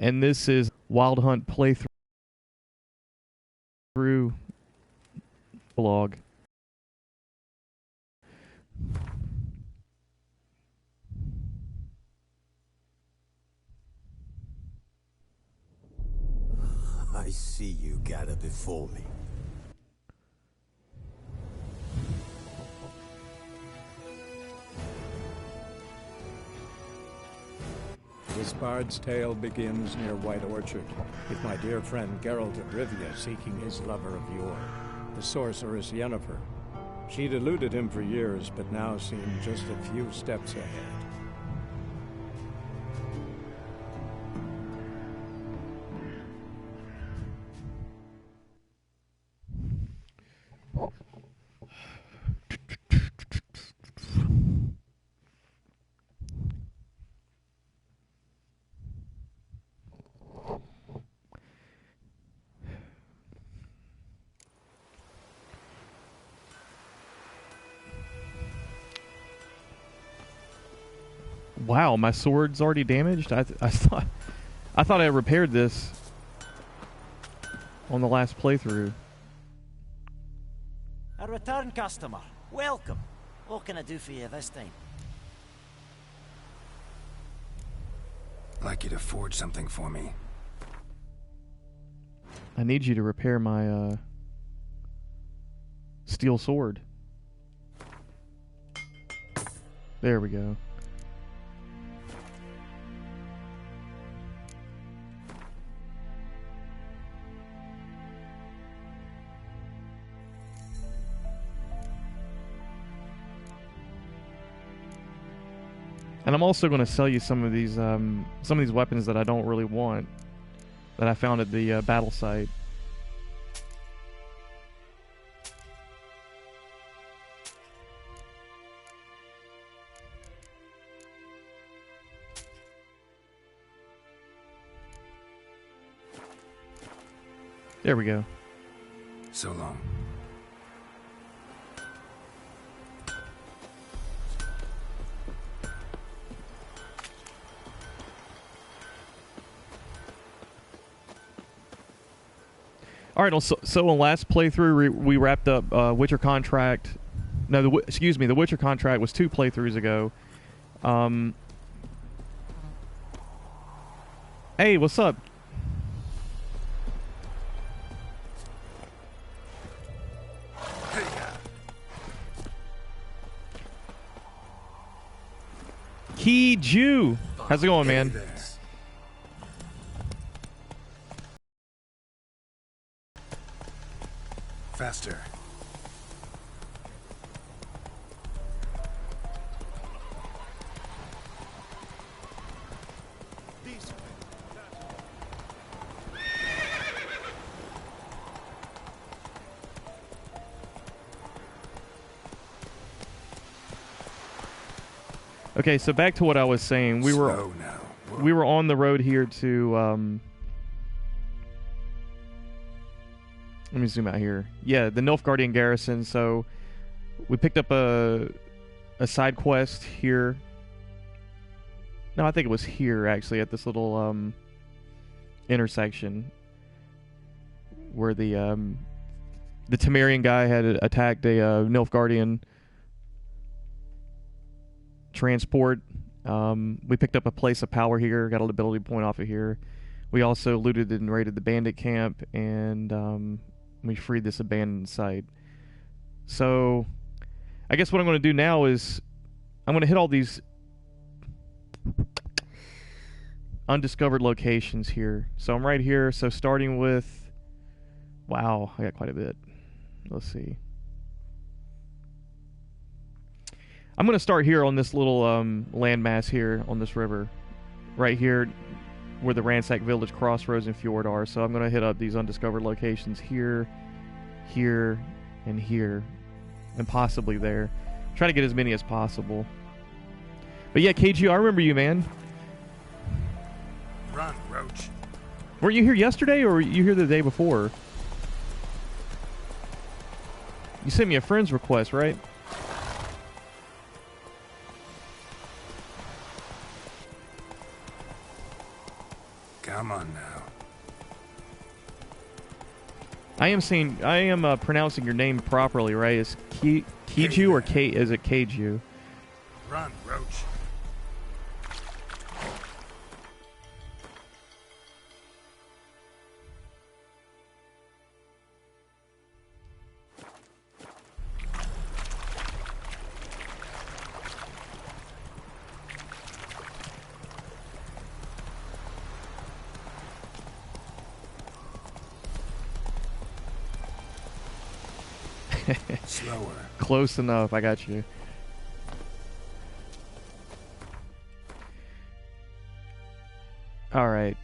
And this is Wild Hunt playthrough Prologue. I see you gather before me. This bard's tale begins near White Orchard, with my dear friend Geralt of Rivia seeking his lover of yore, the sorceress Yennefer. She'd eluded him for years, but now seemed just a few steps ahead. Wow, my sword's already damaged. I thought I repaired this on the last playthrough. A return customer. Welcome. What can I do for you this time? I'd like you to forge something for me. I need you to repair my steel sword. There we go. And I'm also going to sell you some of these weapons that I don't really want, that I found at the battle site. There we go. So long. All right, so on last playthrough we wrapped up Witcher contract. No, excuse me, the Witcher contract was 2 playthroughs ago. Hey, what's up? Key Jew, how's it going, man? Faster. Okay, so back to what I was saying. We were on the road here to let me zoom out here. Yeah, the Nilfgaardian garrison. So we picked up a side quest here. No, I think it was here actually at this little intersection where the Temerian guy had attacked a Nilfgaardian transport. We picked up a place of power here, got an ability point off of here. We also looted and raided the bandit camp, and we freed this abandoned site. So I guess what I'm going to do now is I'm going to hit all these undiscovered locations here. So I'm right here. So starting with, wow, I got quite a bit. Let's see. I'm going to start here on this little landmass here on this river. Right here where the Ransack Village, Crossroads, and Fjord are. So I'm going to hit up these undiscovered locations here, here, and here, and possibly there. Try to get as many as possible. But yeah, KG, I remember you, man. Run, Roach. Weren't you here yesterday, or were you here the day before? You sent me a friend's request, right? Come on. on now. I am pronouncing your name properly, right? Is Kiju or K? Is it Keiju? Run, Roach. Slower. Close enough. I got you. All right.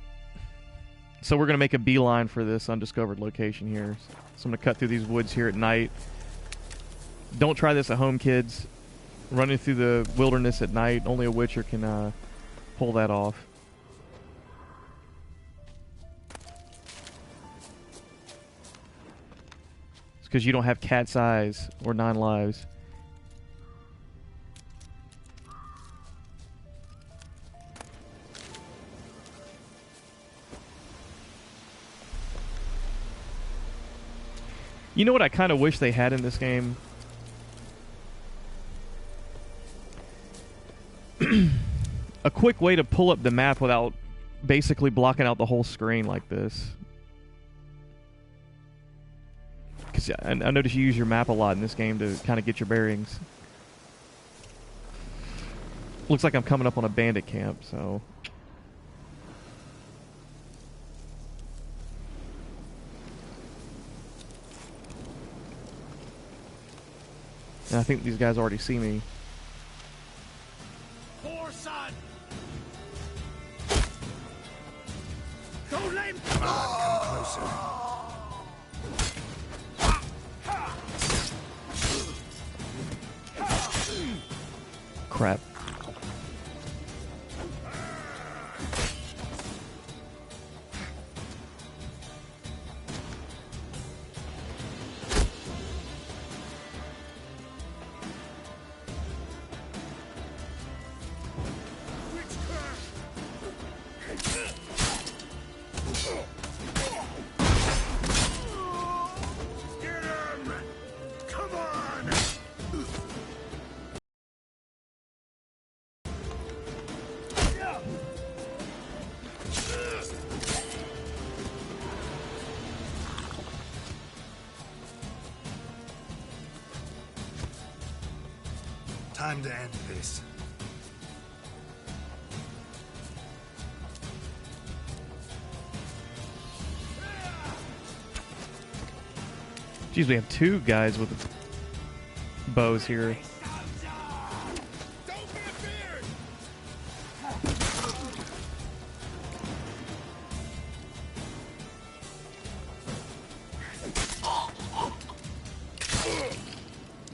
So we're gonna make a beeline for this undiscovered location here. So I'm gonna cut through these woods here at night. Don't try this at home, kids. Running through the wilderness at night, only a Witcher can pull that off. It's because you don't have cat's eyes or 9 lives. You know what I kind of wish they had in this game? A quick way to pull up the map without basically blocking out the whole screen like this. Because I notice you use your map a lot in this game to kind of get your bearings. Looks like I'm coming up on a bandit camp, so... And I think these guys already see me. Poor son! Don't let him Come on, come closer. Crap. Time to end this. Jeez, we have 2 guys with bows here.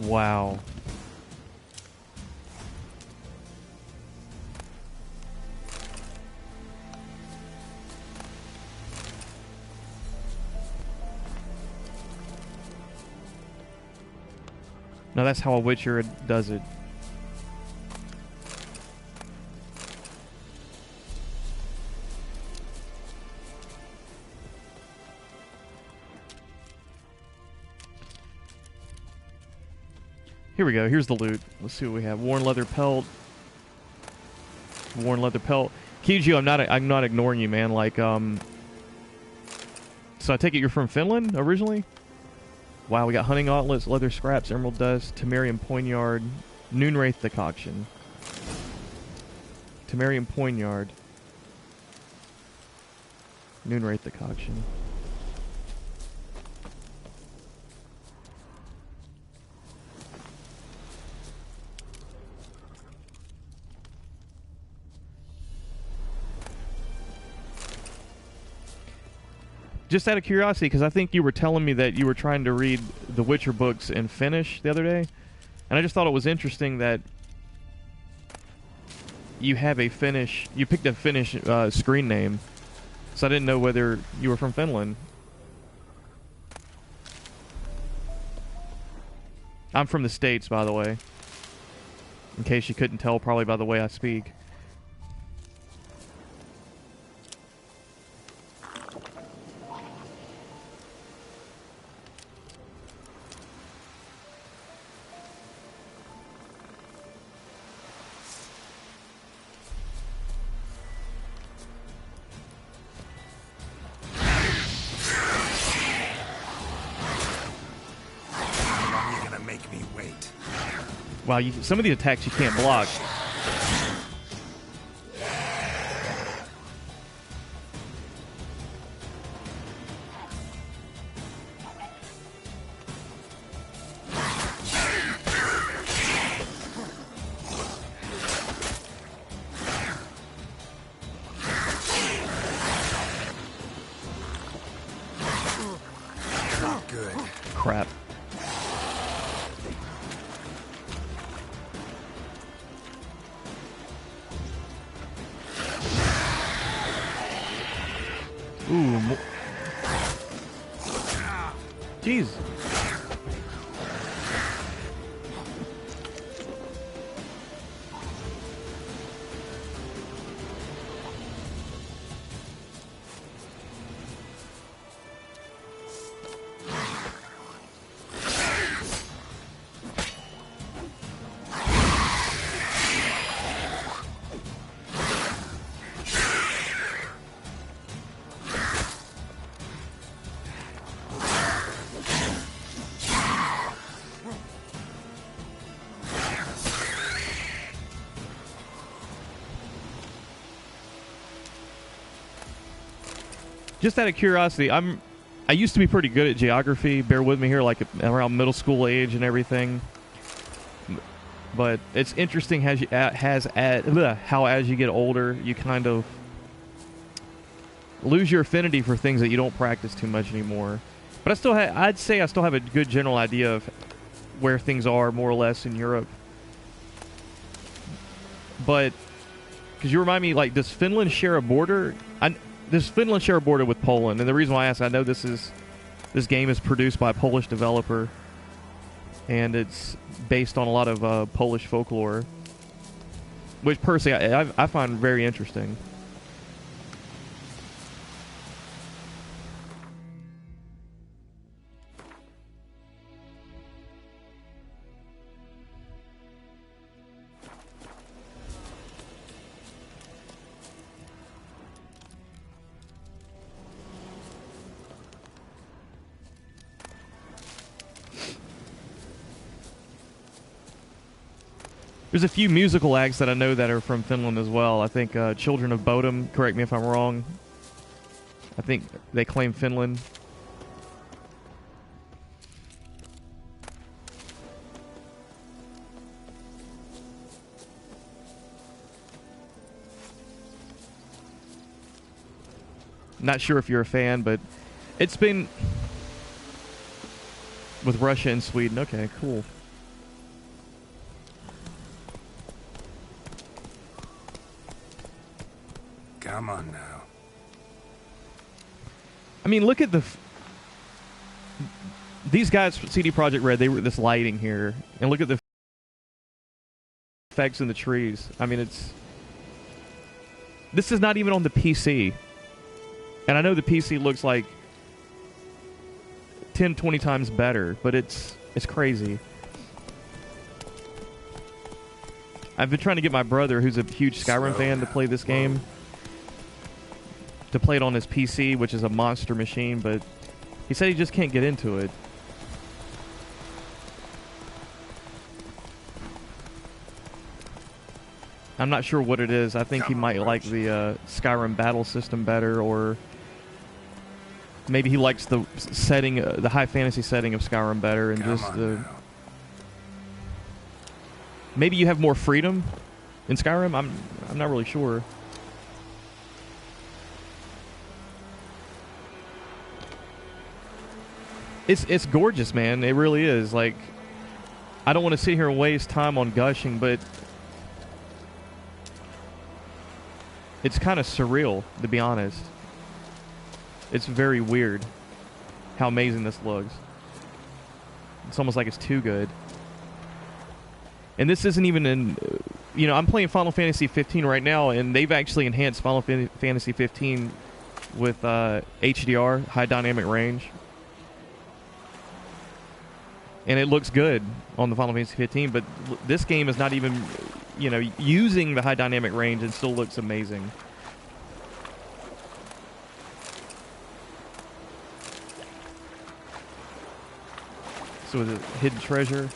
Wow. No, that's how a Witcher does it. Here we go. Here's the loot. Let's see what we have. Worn leather pelt. Worn leather pelt. Kiju, I'm not ignoring you, man. Like, so I take it you're from Finland originally? Wow, we got hunting gauntlets, leather scraps, emerald dust, Temerian poignard, Noonwraith decoction. Temerian poignard. Noonwraith decoction. Just out of curiosity, because I think you were telling me that you were trying to read the Witcher books in Finnish the other day, and I just thought it was interesting that you have a Finnish, you picked a Finnish screen name, so I didn't know whether you were from Finland. I'm from the States, by the way, in case you couldn't tell probably by the way I speak. Wow, some of the attacks you can't block. Not good. Crap. Ooh. Jeez. Just out of curiosity, I used to be pretty good at geography. Bear with me here, like around middle school age and everything. But it's interesting how as you get older, you kind of lose your affinity for things that you don't practice too much anymore. But I'd say I still have a good general idea of where things are more or less in Europe. But because you remind me, like, does Finland share a border? Does Finland share a border with Poland? And the reason why I ask, I know this game is produced by a Polish developer, and it's based on a lot of Polish folklore, which personally I find very interesting. There's a few musical acts that I know that are from Finland as well. I think Children of Bodom, correct me if I'm wrong. I think they claim Finland. Not sure if you're a fan, but it's been with Russia and Sweden. Okay, cool. Come on now. I mean, look at these guys, CD Projekt Red, they were this lighting here, and look at the effects in the trees. I mean, this is not even on the PC. And I know the PC looks like 10, 20 times better, but it's crazy. I've been trying to get my brother, who's a huge Skyrim fan, to play this game. To play it on his PC, which is a monster machine, but he said he just can't get into it. I'm not sure what it is. I think he might like the Skyrim battle system better, or maybe he likes the setting, the high fantasy setting of Skyrim better, and just the. Maybe you have more freedom in Skyrim. I'm not really sure. It's gorgeous, man. It really is. Like, I don't want to sit here and waste time on gushing, but it's kind of surreal, to be honest. It's very weird how amazing this looks. It's almost like it's too good. And this isn't even in... You know, I'm playing Final Fantasy 15 right now, and they've actually enhanced Final Fantasy 15 with HDR, High Dynamic Range. And it looks good on the Final Fantasy 15, but this game is not even, you know, using the high dynamic range and still looks amazing. So is it hidden treasure?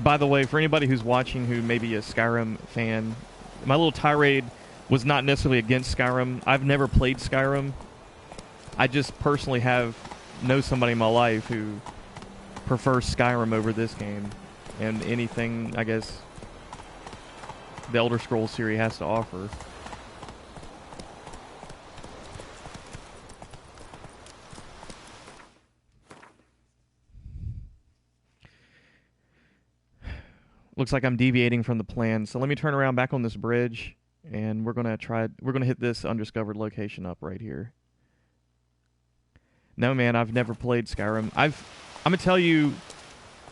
by the way, for anybody who's watching who may be a Skyrim fan, my little tirade was not necessarily against Skyrim. I've never played Skyrim. I just personally know somebody in my life who prefers Skyrim over this game and anything, I guess, the Elder Scrolls series has to offer. Looks like I'm deviating from the plan. So let me turn around back on this bridge, and we're gonna hit this undiscovered location up right here. No, man, I've never played Skyrim. I'm gonna tell you.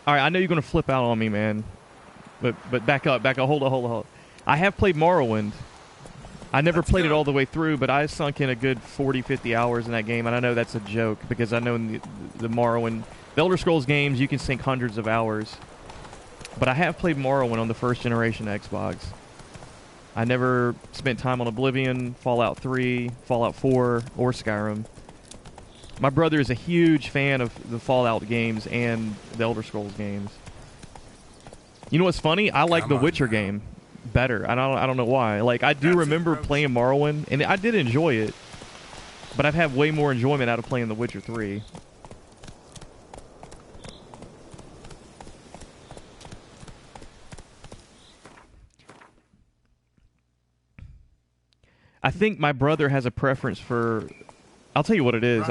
All right, I know you're gonna flip out on me, man. But back up. Hold on. I have played Morrowind. I never played it all the way through, but I sunk in a good 40, 50 hours in that game, and I know that's a joke because I know in the Morrowind, the Elder Scrolls games, you can sink hundreds of hours. But I have played Morrowind on the first generation Xbox. I never spent time on Oblivion, Fallout 3, Fallout 4, or Skyrim. My brother is a huge fan of the Fallout games and the Elder Scrolls games. You know what's funny? I like the Witcher game better. I don't know why. Like, I do remember playing Morrowind, and I did enjoy it. But I've had way more enjoyment out of playing The Witcher 3. I think my brother has a preference for... I'll tell you what it is.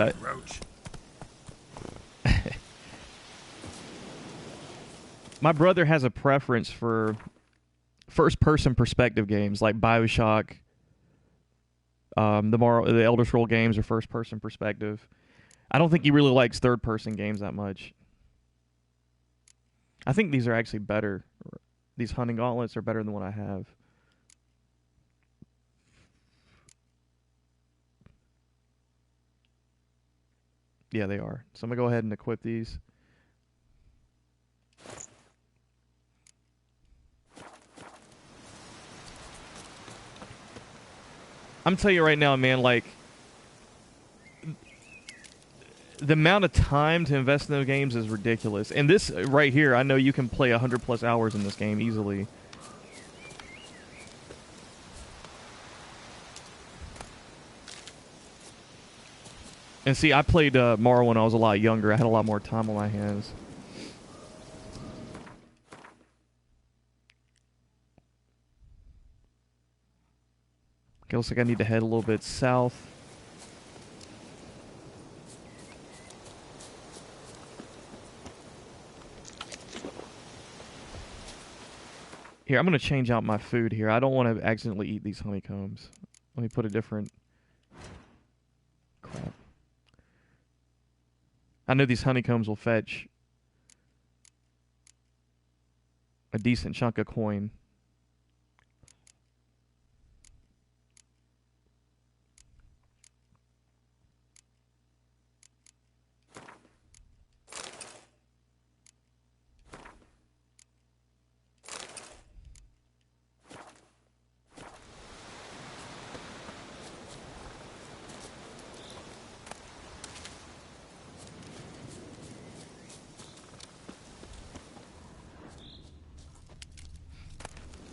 My brother has a preference for first-person perspective games like BioShock. The Elder Scroll games are first-person perspective. I don't think he really likes third-person games that much. I think these are actually better. These hunting gauntlets are better than what I have. Yeah, they are. So I'm going to go ahead and equip these. I'm telling you right now, man, like, the amount of time to invest in those games is ridiculous. And this right here, I know you can play 100+ hours in this game easily. And see, I played Morrowind when I was a lot younger. I had a lot more time on my hands. Okay, looks like I need to head a little bit south. Here, I'm going to change out my food here. I don't want to accidentally eat these honeycombs. Let me put a different... Crap. I know these honeycombs will fetch a decent chunk of coin.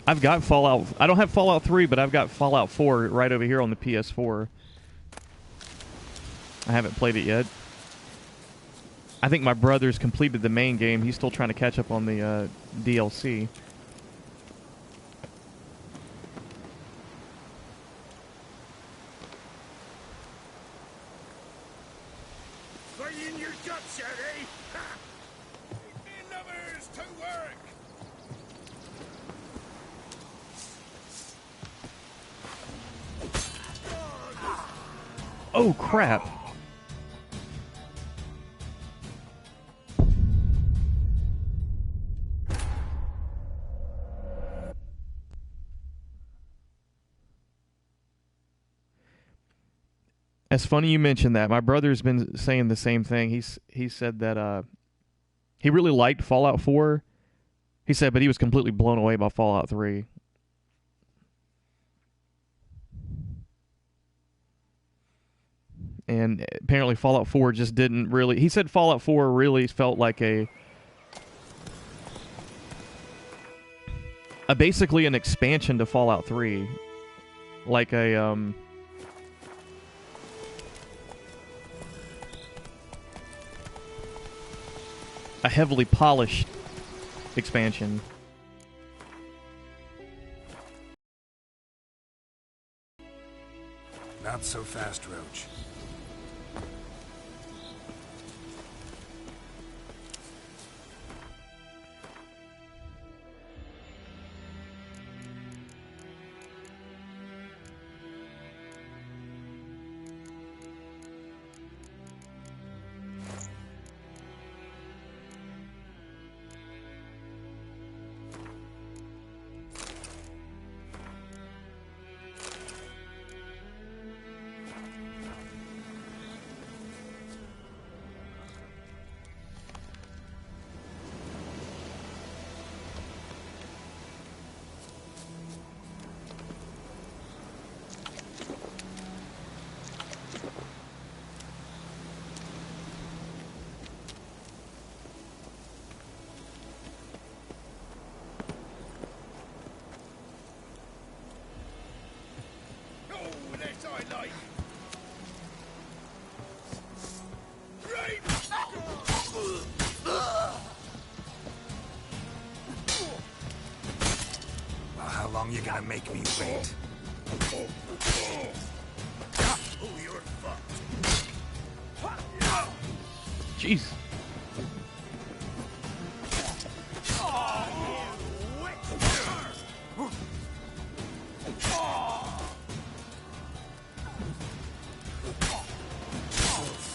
I've got Fallout... I don't have Fallout 3, but I've got Fallout 4 right over here on the PS4. I haven't played it yet. I think my brother's completed the main game. He's still trying to catch up on the DLC. Fighting your guts out, eh? Ha! Me numbers to work! Oh, crap. It's funny you mentioned that. My brother's been saying the same thing. He said that he really liked Fallout 4. He said, but he was completely blown away by Fallout 3. And apparently Fallout 4 just didn't really... He said Fallout 4 really felt like a... basically an expansion to Fallout 3, like a heavily polished expansion. Not so fast, Roach. Oh, this I like. Right. Well, how long you gonna make me wait? Oh, you're fucked. Jeez.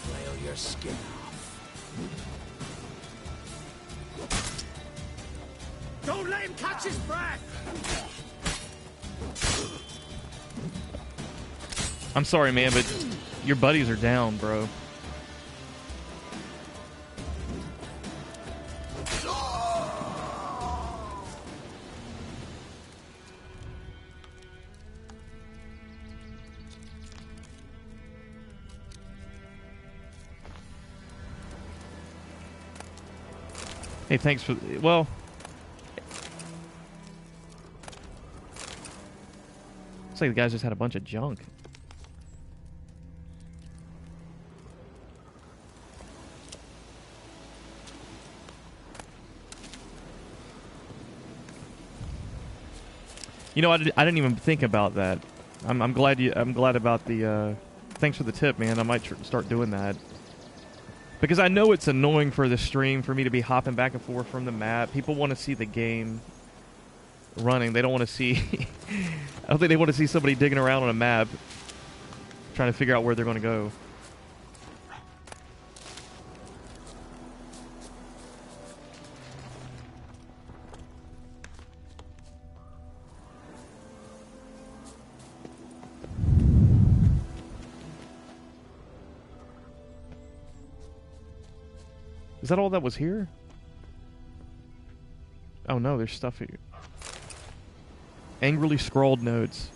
Flail your skin off. Don't let him catch his breath. I'm sorry, man, but your buddies are down, bro. Hey, thanks for... Well... Looks like the guys just had a bunch of junk. You know, I didn't even think about that. I'm glad about the... thanks for the tip, man. I might start doing that. Because I know it's annoying for the stream for me to be hopping back and forth from the map. People want to see the game running. They don't want to see... I don't think they want to see somebody digging around on a map trying to figure out where they're going to go. Is that all that was here? Oh no, there's stuff here. Angrily scrawled notes.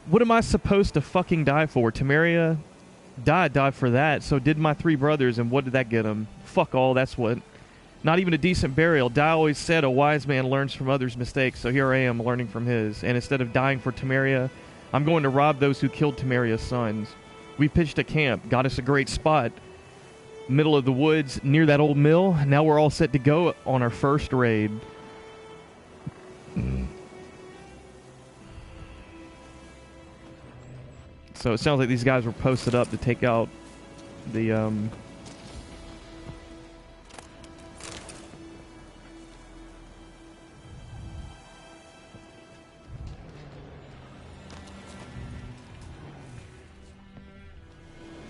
What am I supposed to fucking die for? Temeria died for that, so did my 3 brothers, and what did that get them? Fuck all, that's what. Not even a decent burial. Dai always said a wise man learns from others' mistakes, so here I am learning from his. And instead of dying for Temeria, I'm going to rob those who killed Temeria's sons. We pitched a camp, got us a great spot. Middle of the woods, near that old mill. Now we're all set to go on our first raid. So it sounds like these guys were posted up to take out the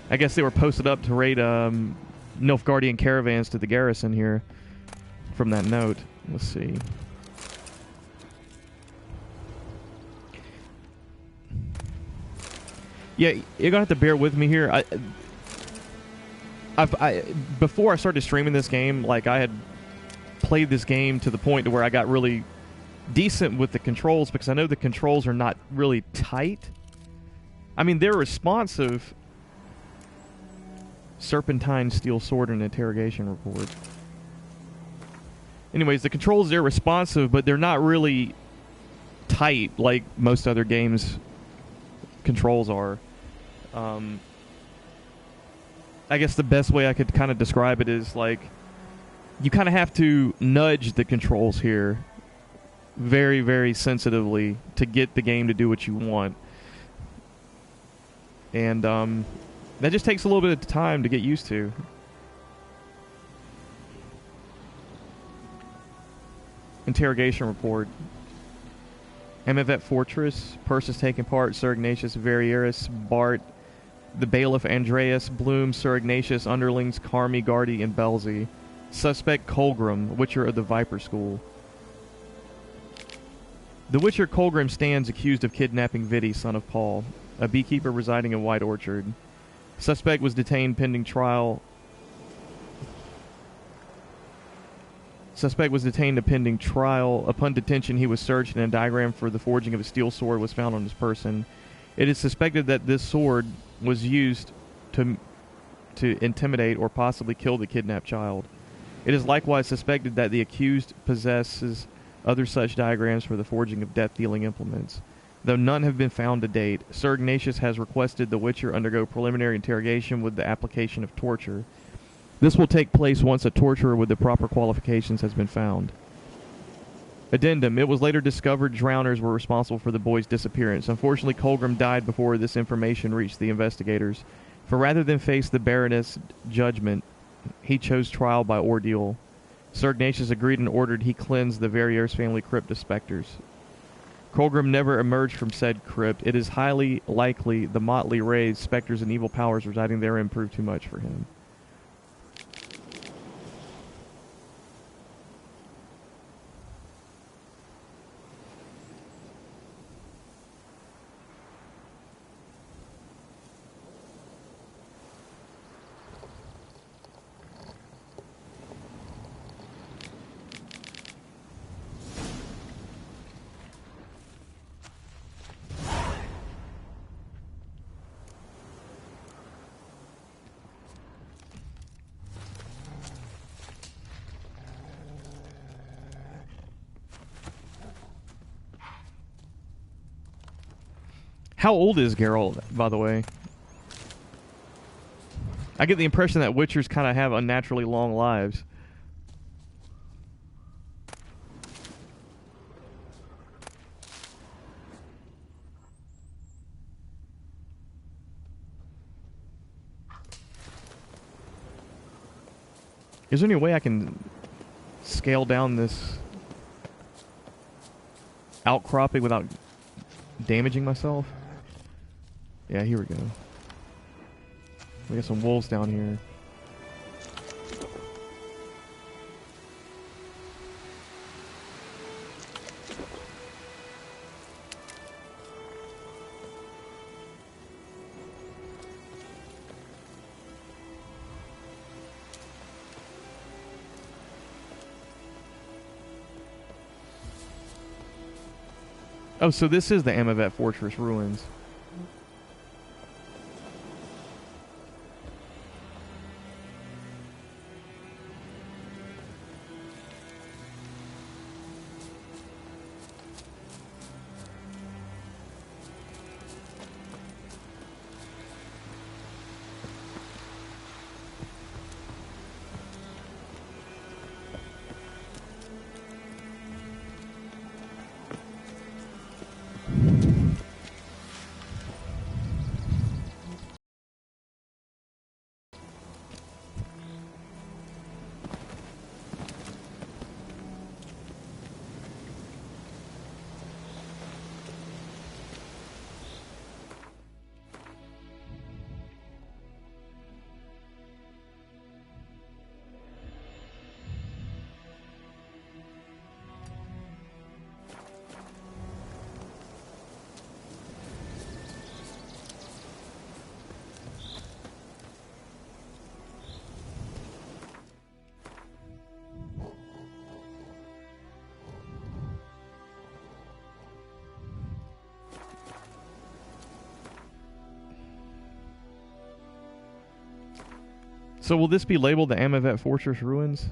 I guess they were posted up to raid Nilfgaardian caravans to the garrison here from that note. Let's see. Yeah, you're gonna have to bear with me here. Before I started streaming this game, like I had played this game to the point to where I got really decent with the controls because I know the controls are not really tight. I mean, they're responsive. Serpentine steel sword and interrogation report. Anyways, the controls, they're responsive, but they're not really tight like most other games controls are. I guess the best way I could kind of describe it is like you kind of have to nudge the controls here very, very sensitively to get the game to do what you want. And that just takes a little bit of time to get used to. Interrogation report. Emivet Fortress. Persons taking part: Sir Ignatius Verieris, Bart, the bailiff Andreas, Bloom, Sir Ignatius, underlings Carmi, Gardy, and Belzy. Suspect Colgrim, Witcher of the Viper School. The Witcher Colgrim stands accused of kidnapping Vidi, son of Paul, a beekeeper residing in White Orchard. Suspect was detained pending trial. Suspect was detained pending trial. Upon detention, he was searched, and a diagram for the forging of a steel sword was found on his person. It is suspected that this sword was used to intimidate or possibly kill the kidnapped child. It is likewise suspected that the accused possesses other such diagrams for the forging of death-dealing implements. Though none have been found to date, Sir Ignatius has requested the Witcher undergo preliminary interrogation with the application of torture. This will take place once a torturer with the proper qualifications has been found. Addendum. It was later discovered drowners were responsible for the boy's disappearance. Unfortunately, Colgrim died before this information reached the investigators. For rather than face the Baroness' judgment, he chose trial by ordeal. Sir Ignatius agreed and ordered he cleanse the Verriers family crypt of specters. Colgrim never emerged from said crypt. It is highly likely the motley rays, specters, and evil powers residing therein proved too much for him. How old is Geralt, by the way? I get the impression that Witchers kind of have unnaturally long lives. Is there any way I can scale down this outcropping without damaging myself? Yeah, here we go. We got some wolves down here. Oh, so this is the Emivet Fortress ruins. So will this be labeled the Amivet Fortress Ruins?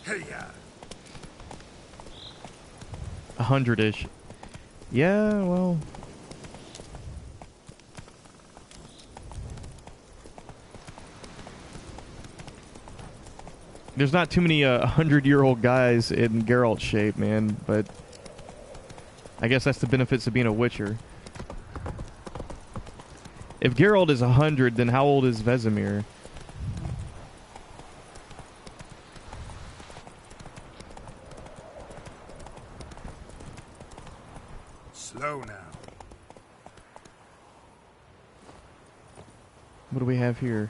Hey, 100-ish. Yeah, well. There's not too many 100-year-old guys in Geralt's shape, man, but I guess that's the benefits of being a Witcher. If Geralt is 100, then how old is Vesemir? slow now. What do we have here?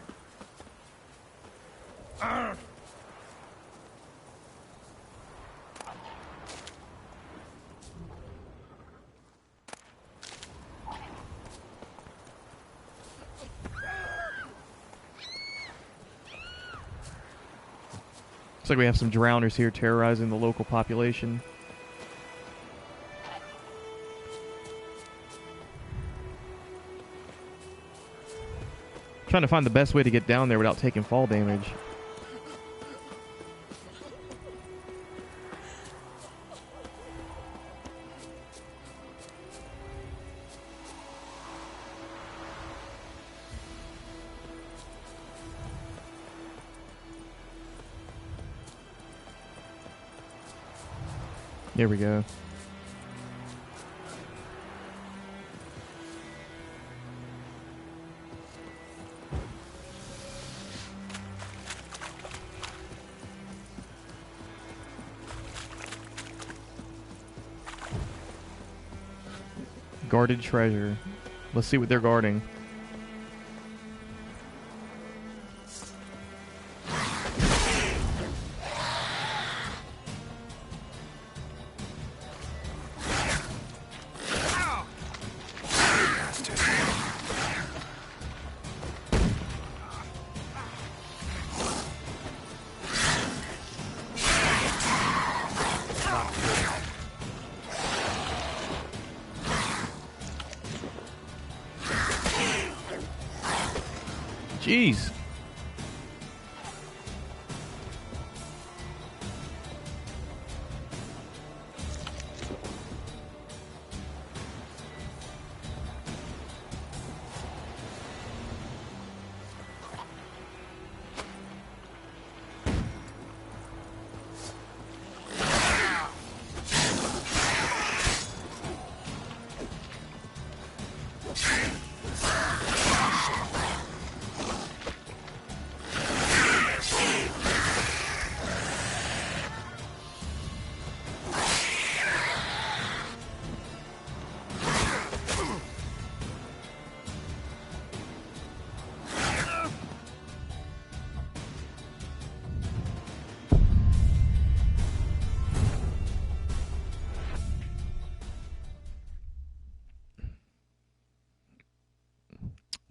Looks like we have some drowners here terrorizing the local population. Trying to find the best way to get down there without taking fall damage. There we go. Guarded treasure. Let's see what they're guarding. Jeez.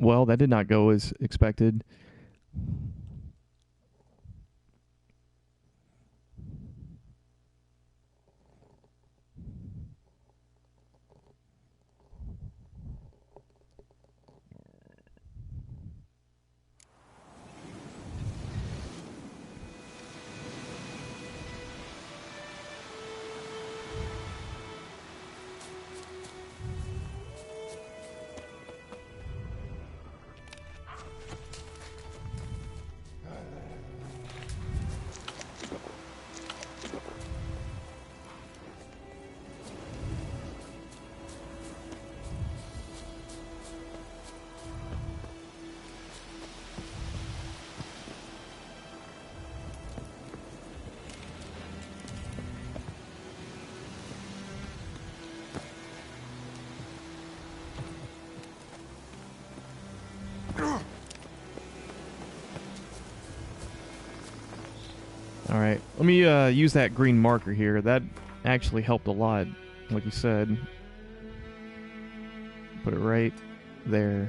Well, that did not go as expected. All right, let me use that green marker here. That actually helped a lot, like you said. Put it right there.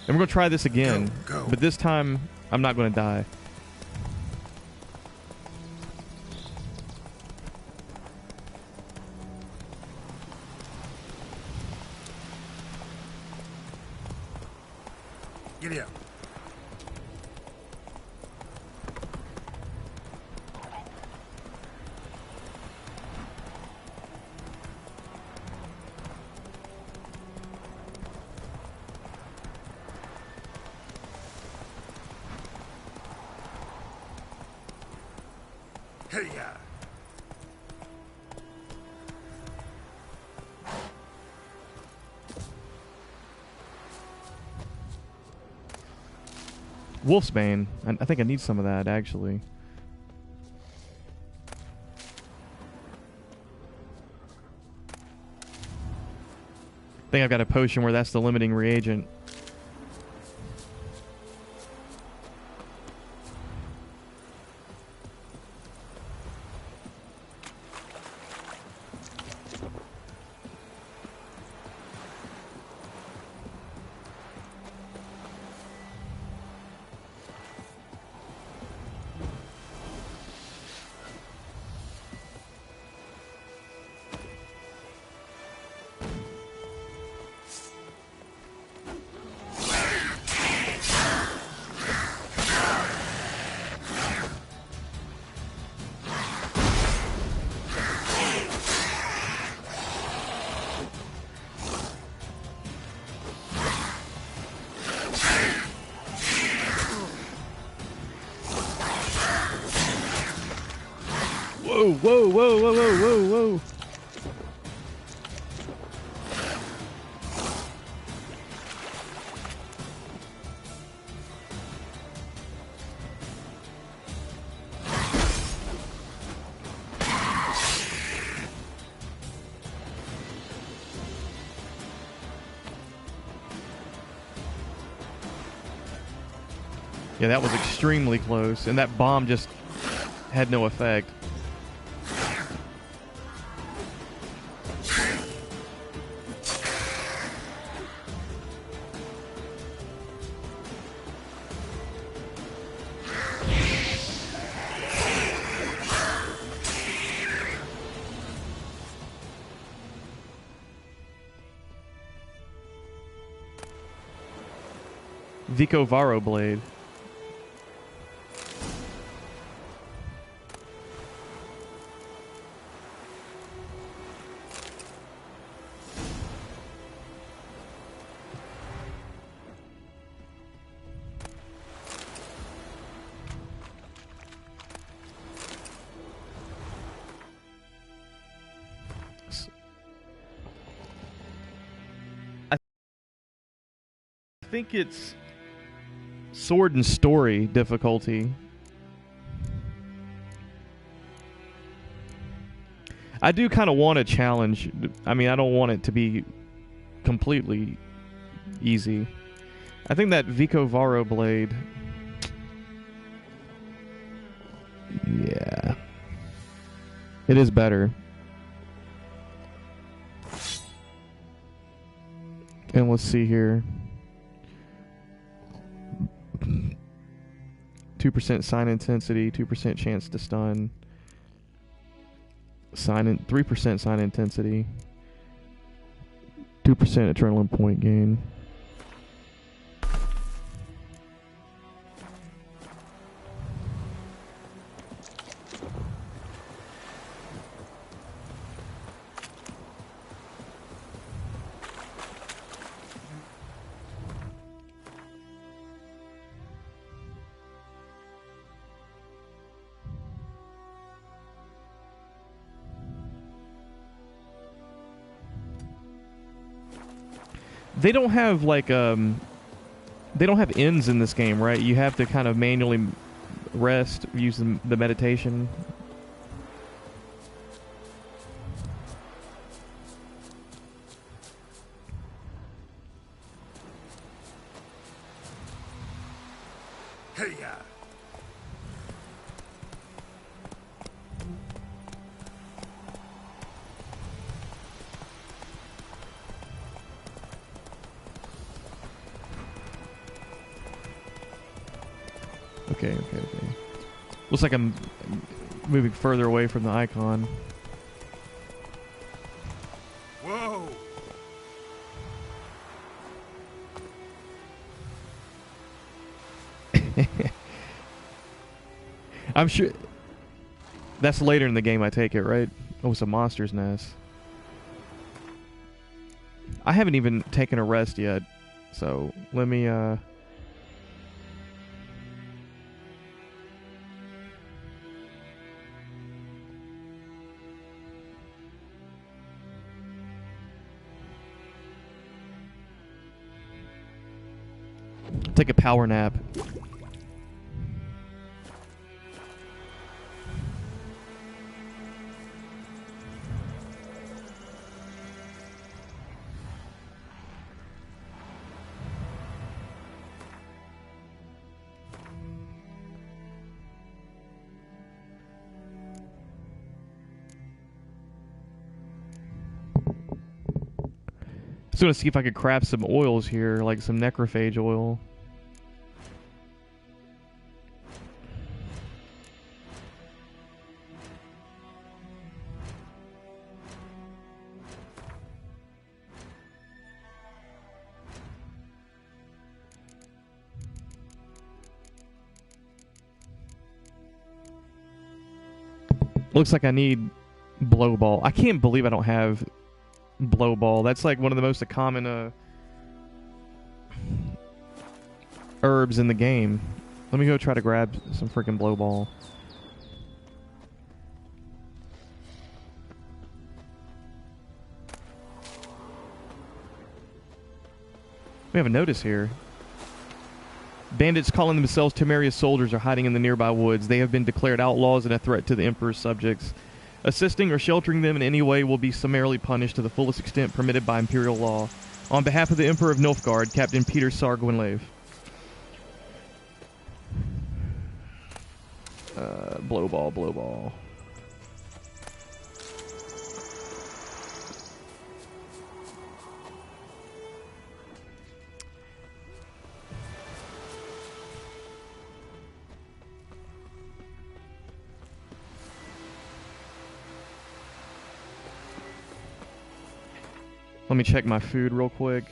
And we're going to try this again, Go. but this time I'm not going to die. Giddy up. Hey-ya! Wolfsbane. I think I need some of that, actually. I think I've got a potion where that's the limiting reagent. Whoa, whoa, whoa, whoa, whoa, whoa, whoa. Yeah, that was extremely close, and that bomb just had no effect. Vico Varo blade. I think it's sword and story difficulty. I do kind of want a challenge. I mean, I don't want it to be completely easy. I think that Vico Varo blade. Yeah. It is better. And let's see here. 2% sign intensity, 2% chance to stun. 3% sign intensity. 2% adrenaline point gain. They don't have like they don't have ends in this game, right? You have to kind of manually rest using the meditation. Hey-ya! Okay. Looks like I'm moving further away from the icon. Whoa! I'm sure that's later in the game, I take it, right? Oh, it's a monster's nest. I haven't even taken a rest yet, so let me Take a power nap. Just gonna see if I could craft some oils here, like some necrophage oil. Looks like I need blow ball. I can't believe I don't have blow ball. That's like one of the most common herbs in the game. Let me go try to grab some freaking blow ball. We have a notice here. Bandits calling themselves Temeria's soldiers are hiding in the nearby woods. They have been declared outlaws and a threat to the Emperor's subjects. Assisting or sheltering them in any way will be summarily punished to the fullest extent permitted by Imperial law. On behalf of the Emperor of Nilfgaard, Captain Peter Sargwinlave. Blow ball, blow ball. Let me check my food real quick.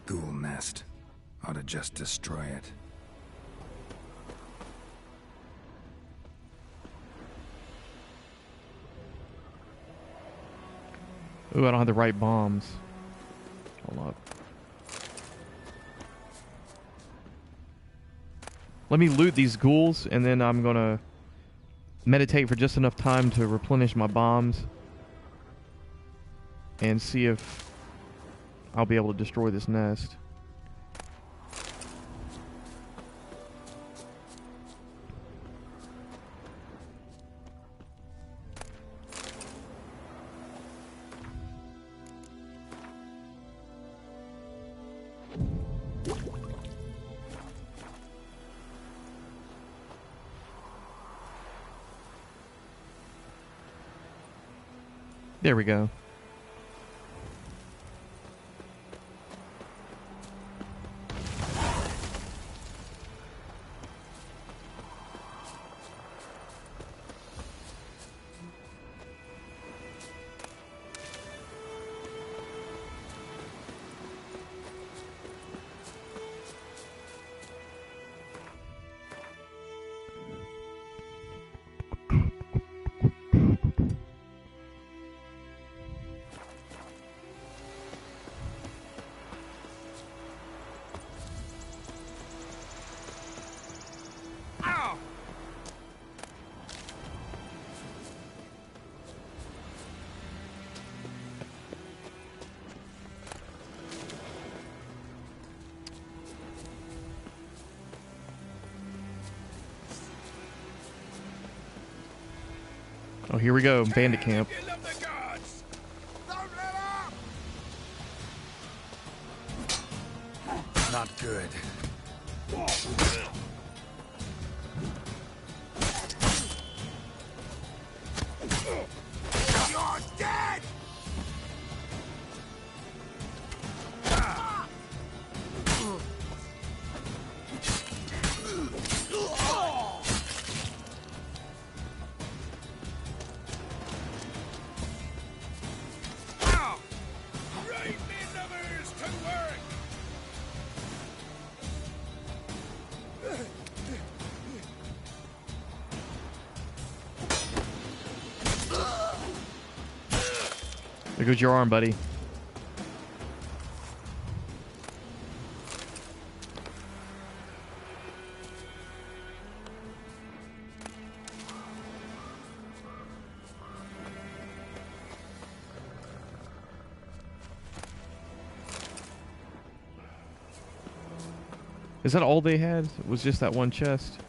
Ghoul nest. Ought to just destroy it. Ooh, I don't have the right bombs. Hold up. Let me loot these ghouls, and then I'm gonna meditate for just enough time to replenish my bombs and see if I'll be able to destroy this nest. There we go. Oh, here we go. Bandit camp. You love the gods. Don't let up. Not good. You're dead. Right, me lovers, to work. There goes your arm, buddy. Is that all they had? Was just that one chest?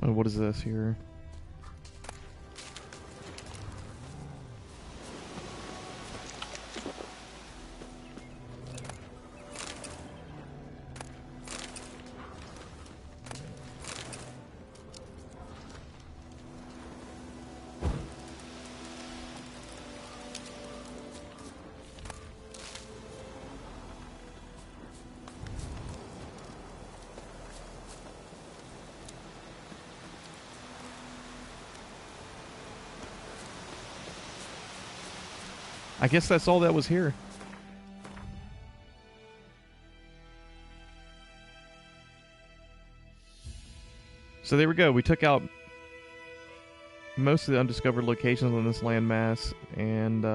Oh, what is this here? I guess that's all that was here. So there we go. We took out most of the undiscovered locations on this landmass, and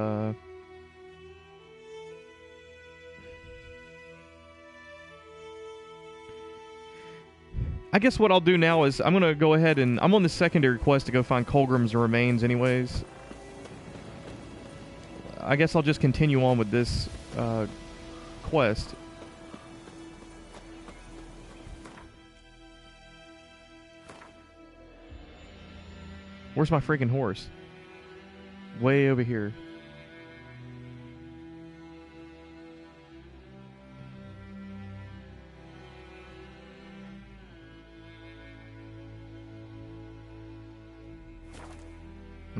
I guess what I'll do now is I'm going to go ahead and I'm on the secondary quest to go find Colgrim's remains anyways. I guess I'll just continue on with this quest. Where's my freaking horse? Way over here.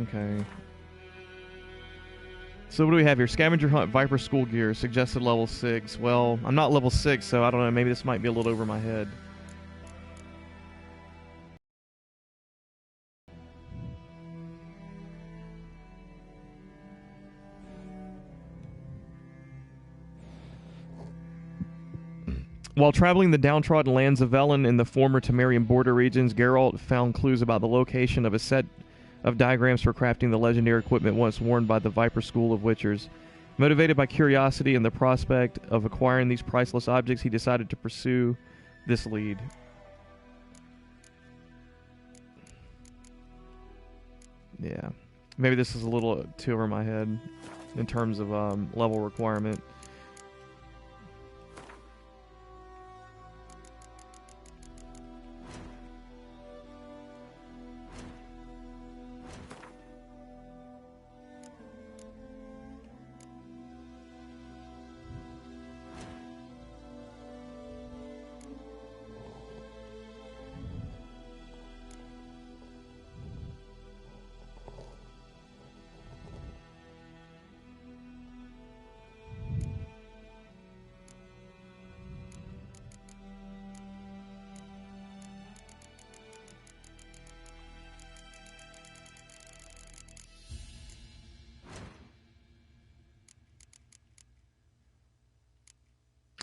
Okay. So what do we have here? Scavenger hunt, Viper school gear, suggested level 6. Well, I'm not level 6, so I don't know. Maybe this might be a little over my head. While traveling the downtrodden lands of Velen in the former Temerian border regions, Geralt found clues about the location of a set of diagrams for crafting the legendary equipment once worn by the Viper School of Witchers. Motivated by curiosity and the prospect of acquiring these priceless objects, he decided to pursue this lead. Yeah. Maybe this is a little too over my head in terms of level requirement.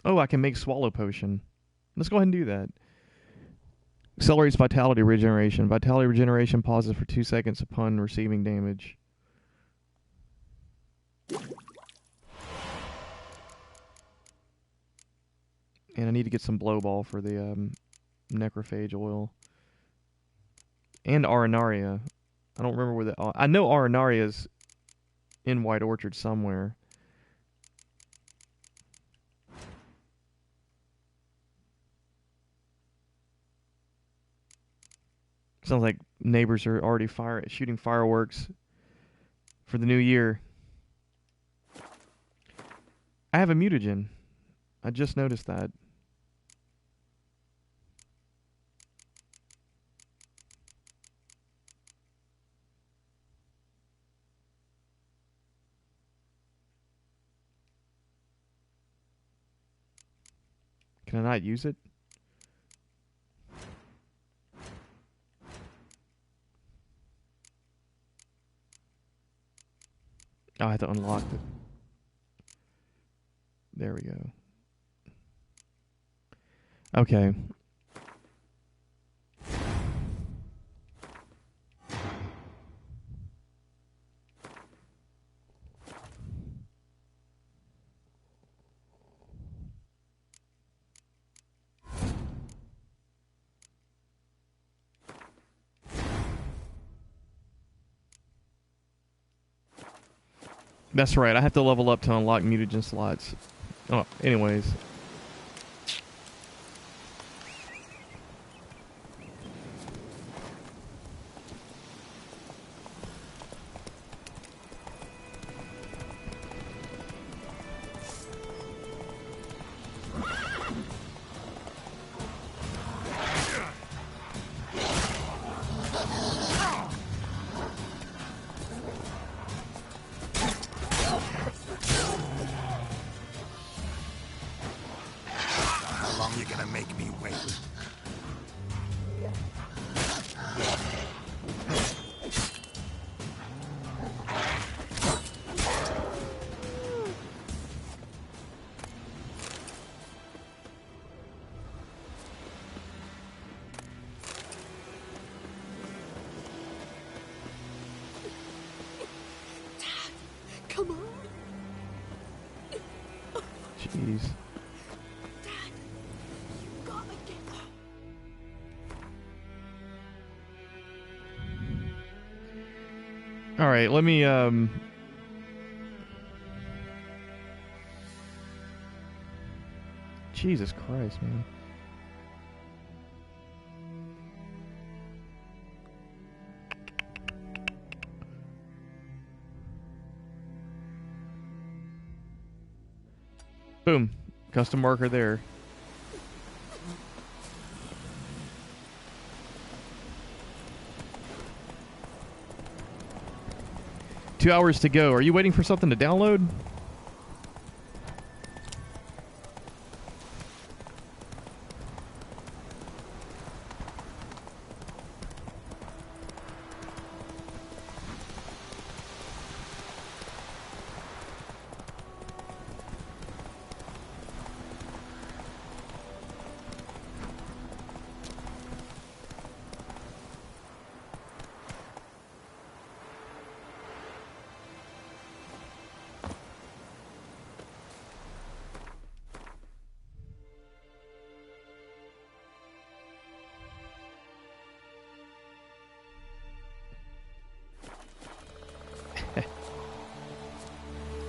Oh, I can make Swallow Potion. Let's go ahead and do that. Accelerates Vitality Regeneration. Vitality Regeneration pauses for 2 seconds upon receiving damage. And I need to get some blow ball for the necrophage oil. And Arenaria. I don't remember where the... I know Arenaria's in White Orchard somewhere. Sounds like neighbors are already shooting fireworks for the new year. I have a mutagen. I just noticed that. Can I not use it? Oh, I have to unlock it. There we go. Okay. That's right. I have to level up to unlock mutagen slots. Oh, anyways. Jeez. All right, let me Jesus Christ, man. Boom. Custom marker there. Two hours to go. Are you waiting for something to download?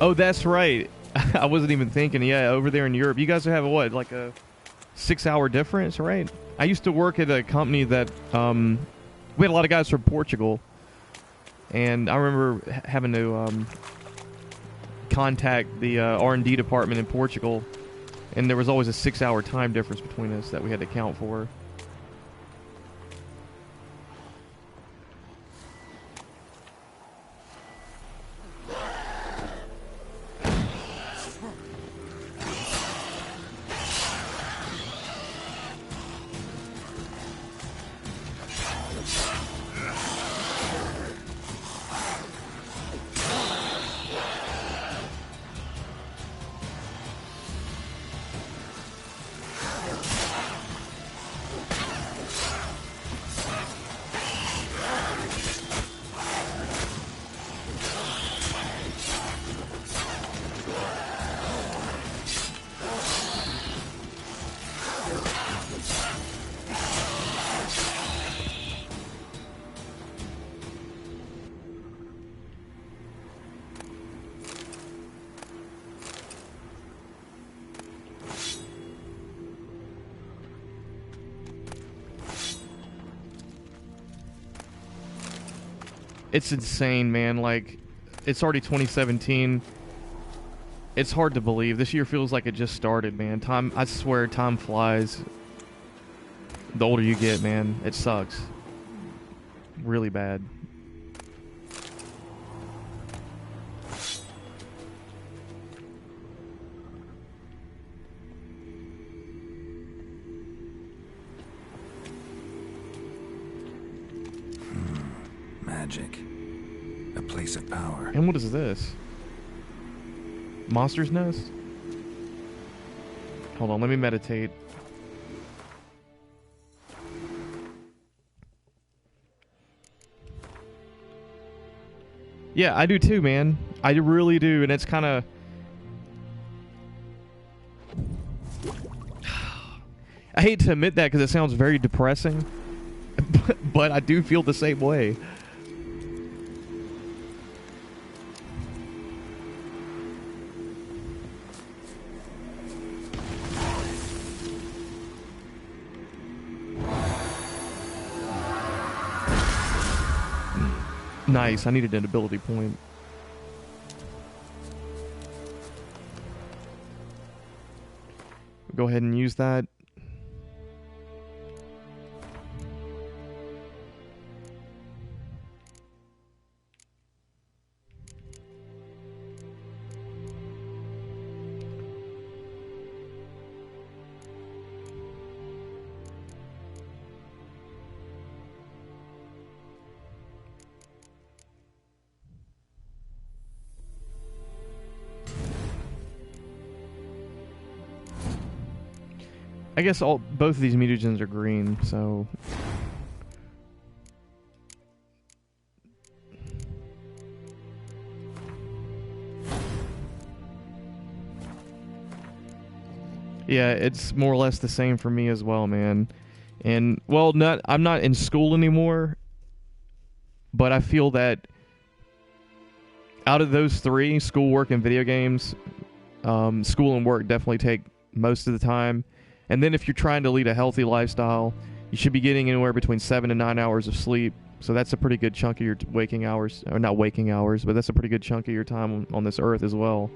Oh, that's right. I wasn't even thinking. Yeah, over there in Europe. You guys have what, like a 6-hour difference, right? I used to work at a company that we had a lot of guys from Portugal, and I remember having to contact the R&D department in Portugal, and there was always a 6-hour time difference between us that we had to account for. It's insane, man. Like, it's already 2017. It's hard to believe. This year feels like it just started, man. Time, I swear, time flies. The older you get, man, it sucks. Really bad. Magic. A place of power. And what is this? Monster's Nest? Hold on, let me meditate. Yeah, I do too, man. I really do, and it's kind of... I hate to admit that because it sounds very depressing, but I do feel the same way. Nice, I needed an ability point. Go ahead and use that. I guess both of these mutagens are green, so... Yeah, it's more or less the same for me as well, man. And, well, I'm not in school anymore, but I feel that out of those three, school, work, and video games, school and work definitely take most of the time. And then if you're trying to lead a healthy lifestyle, you should be getting anywhere between 7 and 9 hours of sleep. So that's a pretty good chunk of your waking hours. Or not waking hours, but that's a pretty good chunk of your time on this earth as well.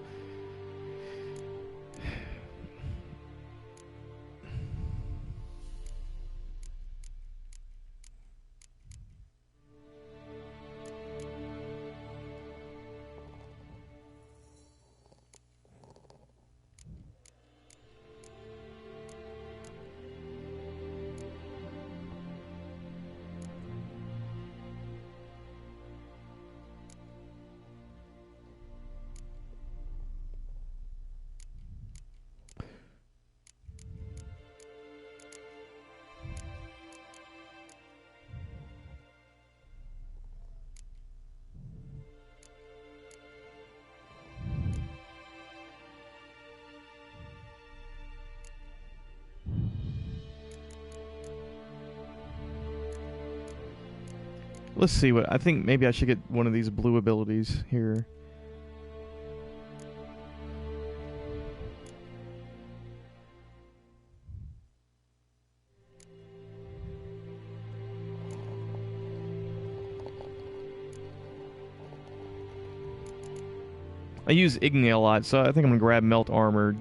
Let's see what... I think maybe I should get one of these blue abilities here. I use Igni a lot, so I think I'm going to grab Melt Armor.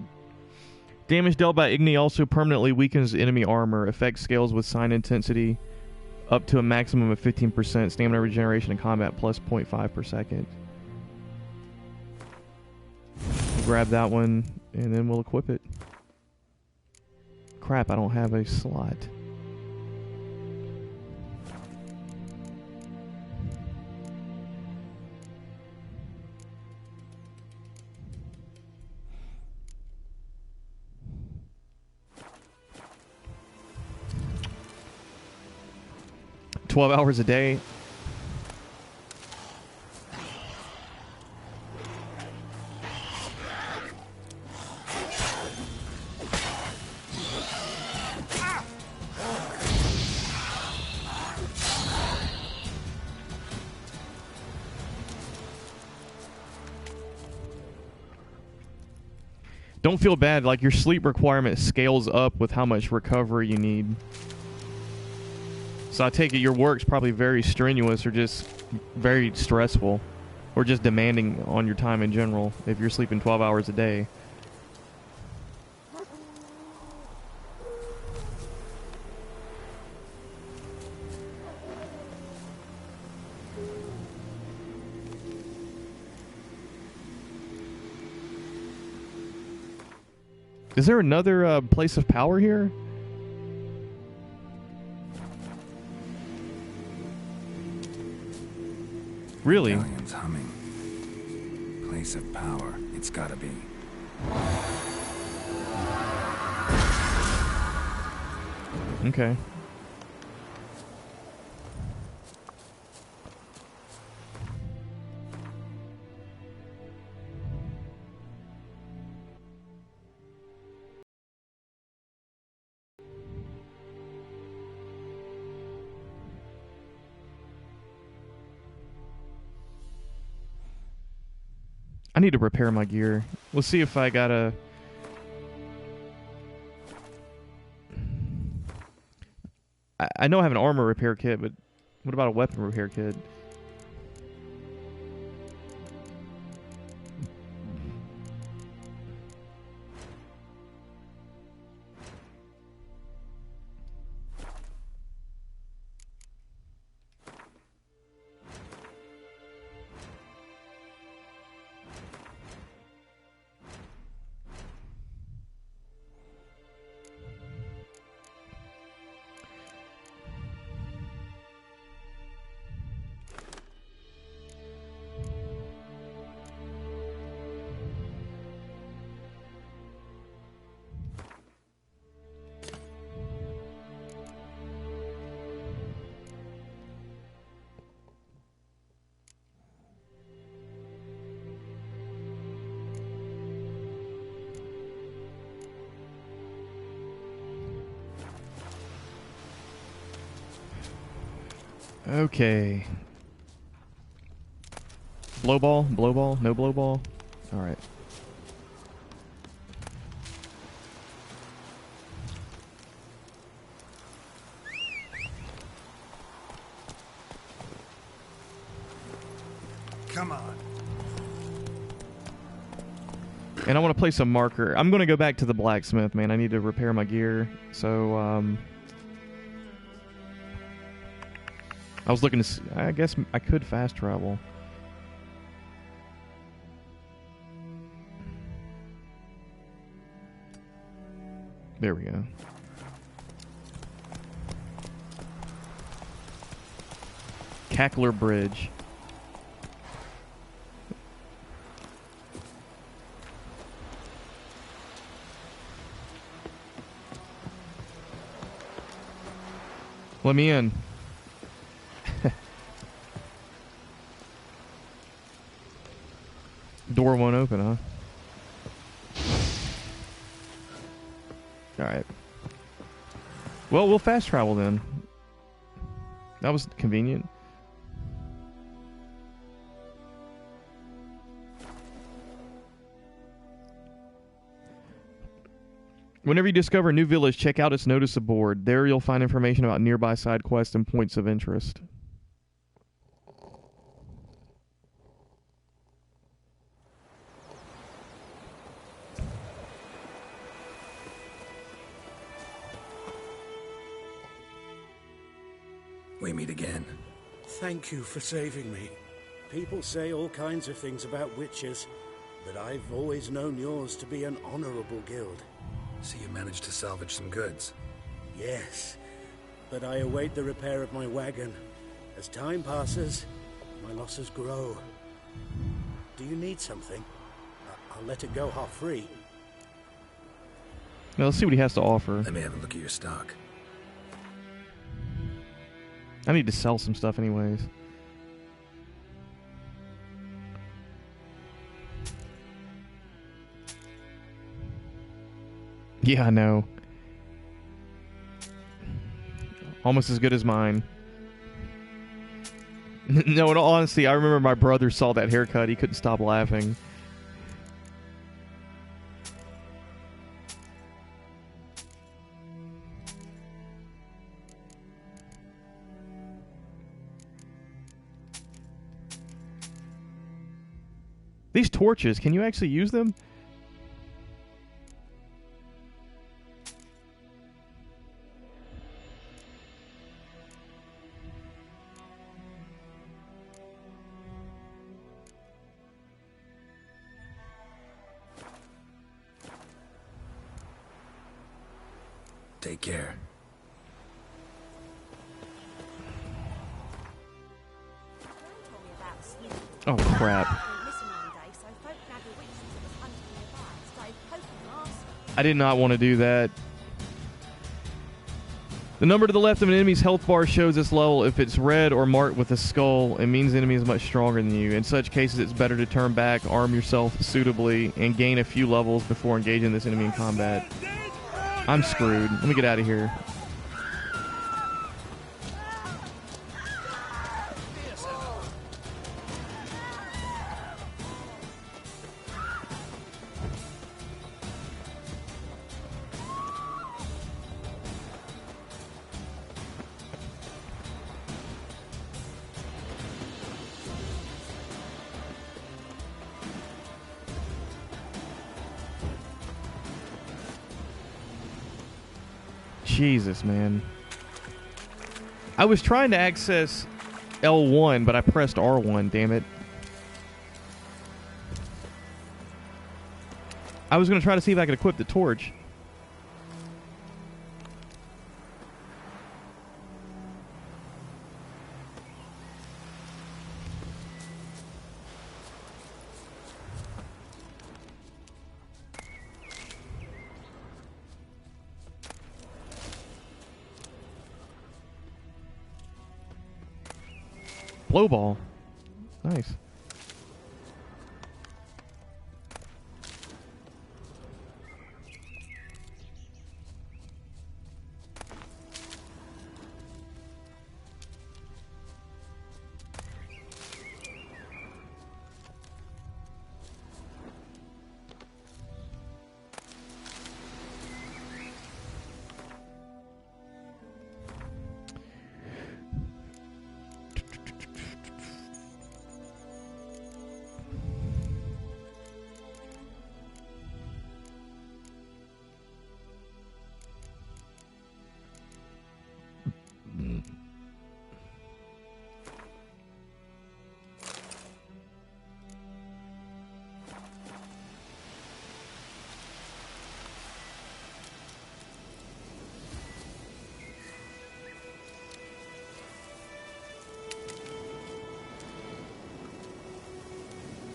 Damage dealt by Igni also permanently weakens enemy armor. Effect scales with sign intensity up to a maximum of 15%. Stamina regeneration in combat plus 0.5 per second. Grab that one, and then we'll equip it. Crap, I don't have a slot. $12 hours a day. Don't feel bad, like your sleep requirement scales up with how much recovery you need. So I take it your work's probably very strenuous or just very stressful, or just demanding on your time in general if you're sleeping 12 hours a day. Is there another place of power here? Really? Medallion's humming. Place of power. It's gotta be. Okay. I need to repair my gear. Let's see if I got a... I know I have an armor repair kit, but what about a weapon repair kit? Okay. Blow ball? Blow ball? No blow ball? Alright. Come on. And I want to place a marker. I'm going to go back to the blacksmith, man. I need to repair my gear. So, I was looking to see, I guess I could fast travel. There we go. Cackler Bridge. Let me in. Door won't open, huh? Alright. Well, we'll fast travel then. That was convenient. Whenever you discover a new village, check out its notice board. There you'll find information about nearby side quests and points of interest. We meet again. Thank you for saving me. People say all kinds of things about witches, but I've always known yours to be an honorable guild. So you managed to salvage some goods. Yes, but I await the repair of my wagon. As time passes, my losses grow. Do you need something? I'll let it go half-free. Now let's see what he has to offer. Let me have a look at your stock. I need to sell some stuff anyways. Yeah, I know. Almost as good as mine. No, in all honesty, I remember my brother saw that haircut. He couldn't stop laughing. torches. Can you actually use them? Take care. Oh, crap. I did not want to do that. The number to the left of an enemy's health bar shows its level. If it's red or marked with a skull, it means the enemy is much stronger than you. In such cases, it's better to turn back, arm yourself suitably, and gain a few levels before engaging this enemy in combat. I'm screwed. Let me get out of here. Jesus, man. I was trying to access L1, but I pressed R1, damn it. I was going to try to see if I could equip the torch. Blow ball. Nice.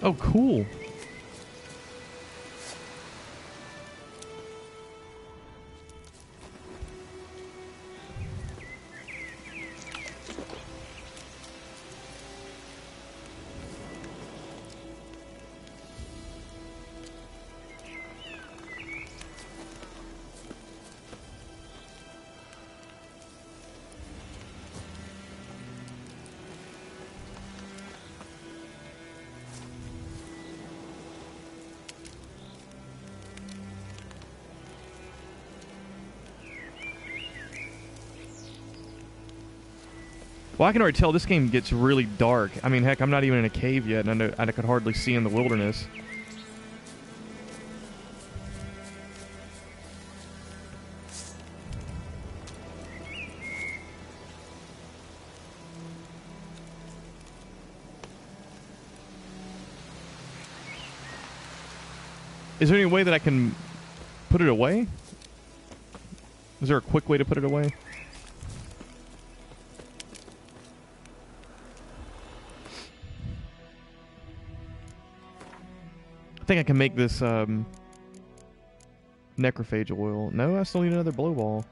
Oh, cool. Well, I can already tell this game gets really dark. I mean, heck, I'm not even in a cave yet, and I could hardly see in the wilderness. Is there any way that I can put it away? Is there a quick way to put it away? I think I can make this necrophage oil. No, I still need another blow ball.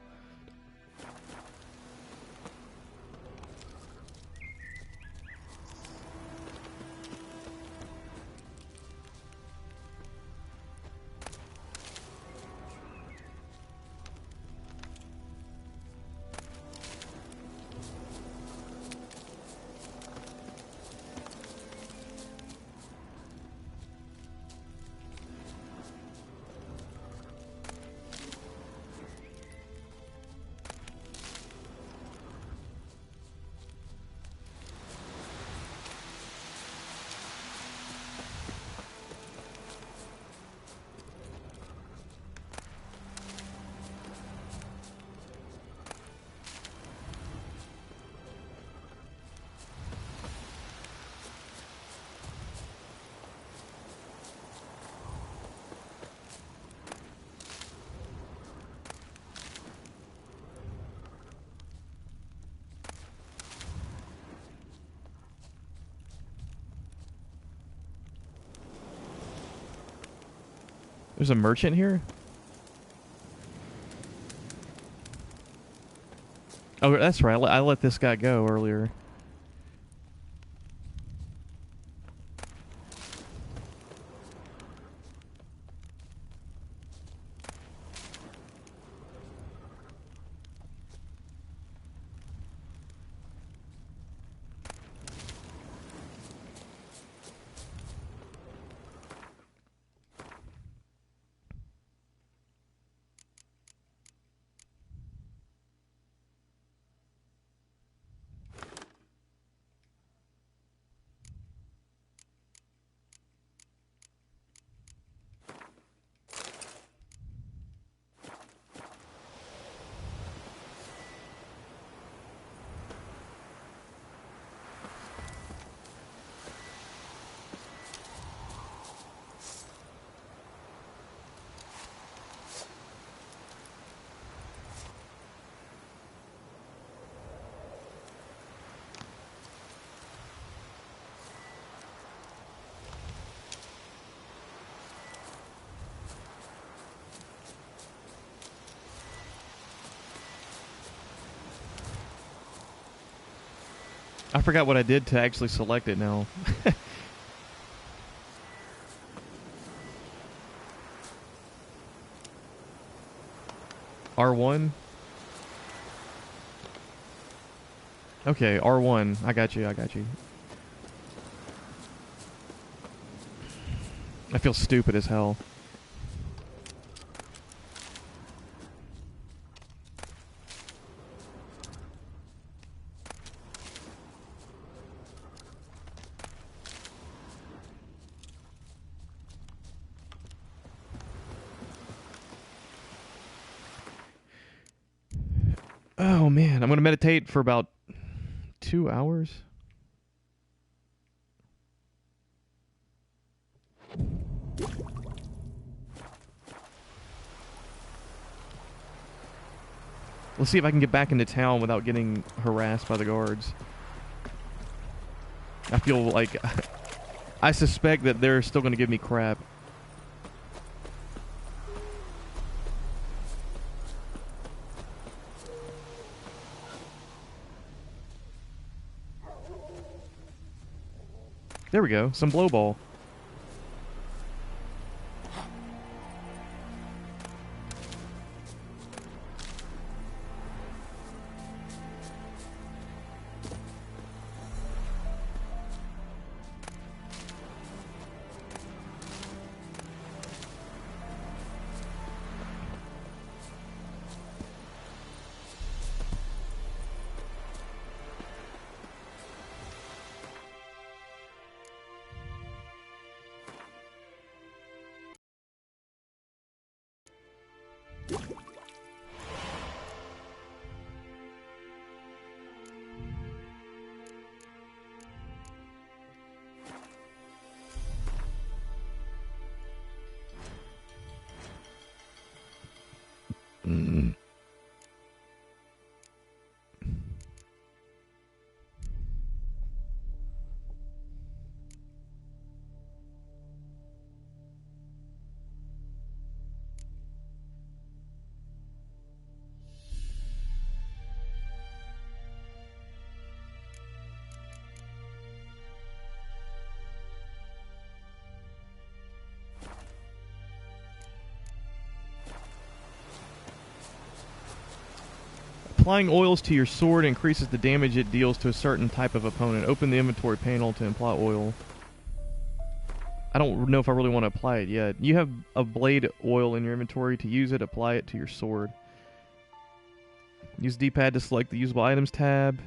There's a merchant here? Oh, that's right. I let this guy go earlier. I forgot what I did to actually select it now. R1? Okay, R1. I got you, I got you. I feel stupid as hell. Oh man, I'm gonna meditate for about 2 hours. Let's see if I can get back into town without getting harassed by the guards. I feel like I suspect that they're still gonna give me crap. There we go, some blow ball. Applying oils to your sword increases the damage it deals to a certain type of opponent. Open the inventory panel to apply oil. I don't know if I really want to apply it yet. You have a blade oil in your inventory. To use it, apply it to your sword. Use D-pad to select the usable items tab.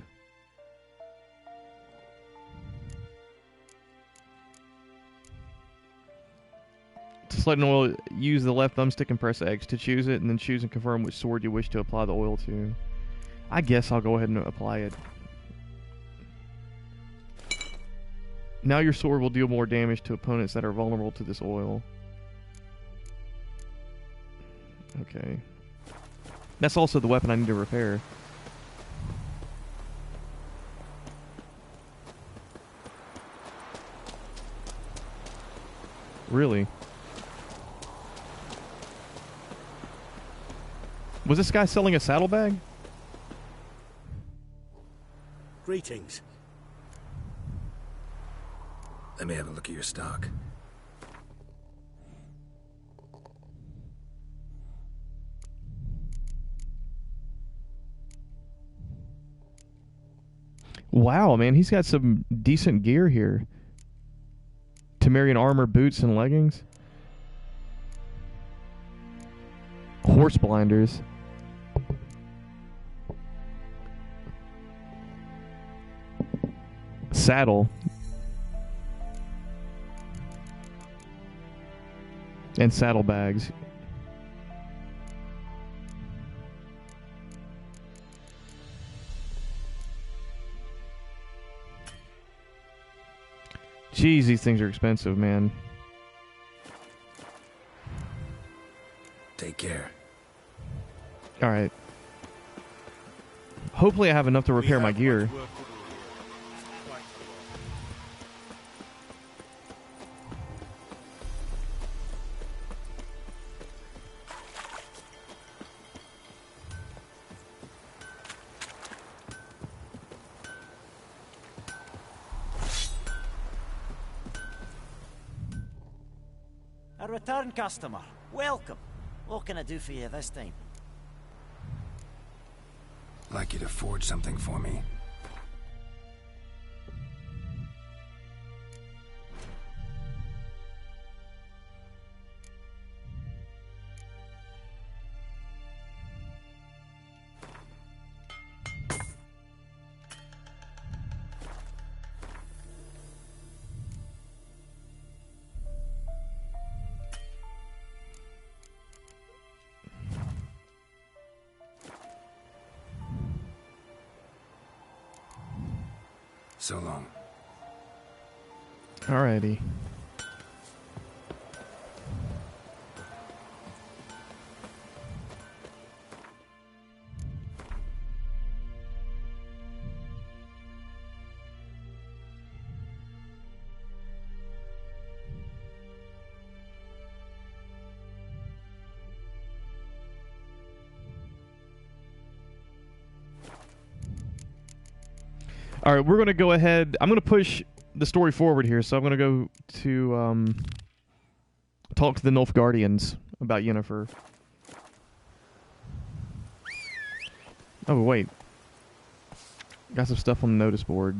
To select an oil, use the left thumbstick and press X to choose it, and then choose and confirm which sword you wish to apply the oil to. I guess I'll go ahead and apply it. Now your sword will deal more damage to opponents that are vulnerable to this oil. Okay. That's also the weapon I need to repair. Really? Was this guy selling a saddlebag? Greetings. Let me have a look at your stock. Wow, man, he's got some decent gear here. Temerian armor, boots, and leggings. Horse blinders. Saddle. And saddlebags. Jeez, these things are expensive, man. Take care. Alright. Hopefully I have enough to repair my gear. A return customer. Welcome. What can I do for you this time? Like you to forge something for me. So long. Alrighty. All right, we're going to go ahead. I'm going to push the story forward here, so I'm going to go to talk to the Nilfgaardians about Yennefer. Oh, wait. Got some stuff on the notice board.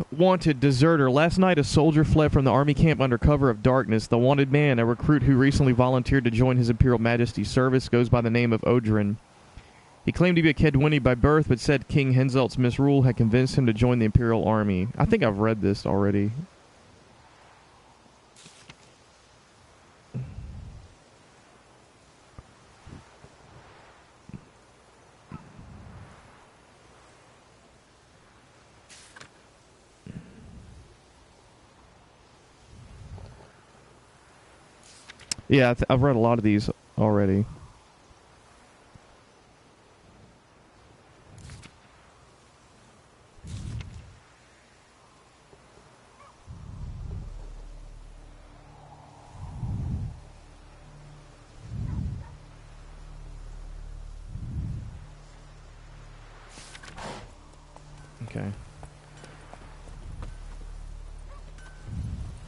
Wanted deserter. Last night, a soldier fled from the army camp under cover of darkness. The wanted man, a recruit who recently volunteered to join His Imperial Majesty's service, goes by the name of Odrin. He claimed to be a Kedwini by birth, but said King Henselt's misrule had convinced him to join the Imperial Army. I think I've read this already. Yeah, I've read a lot of these already. Okay.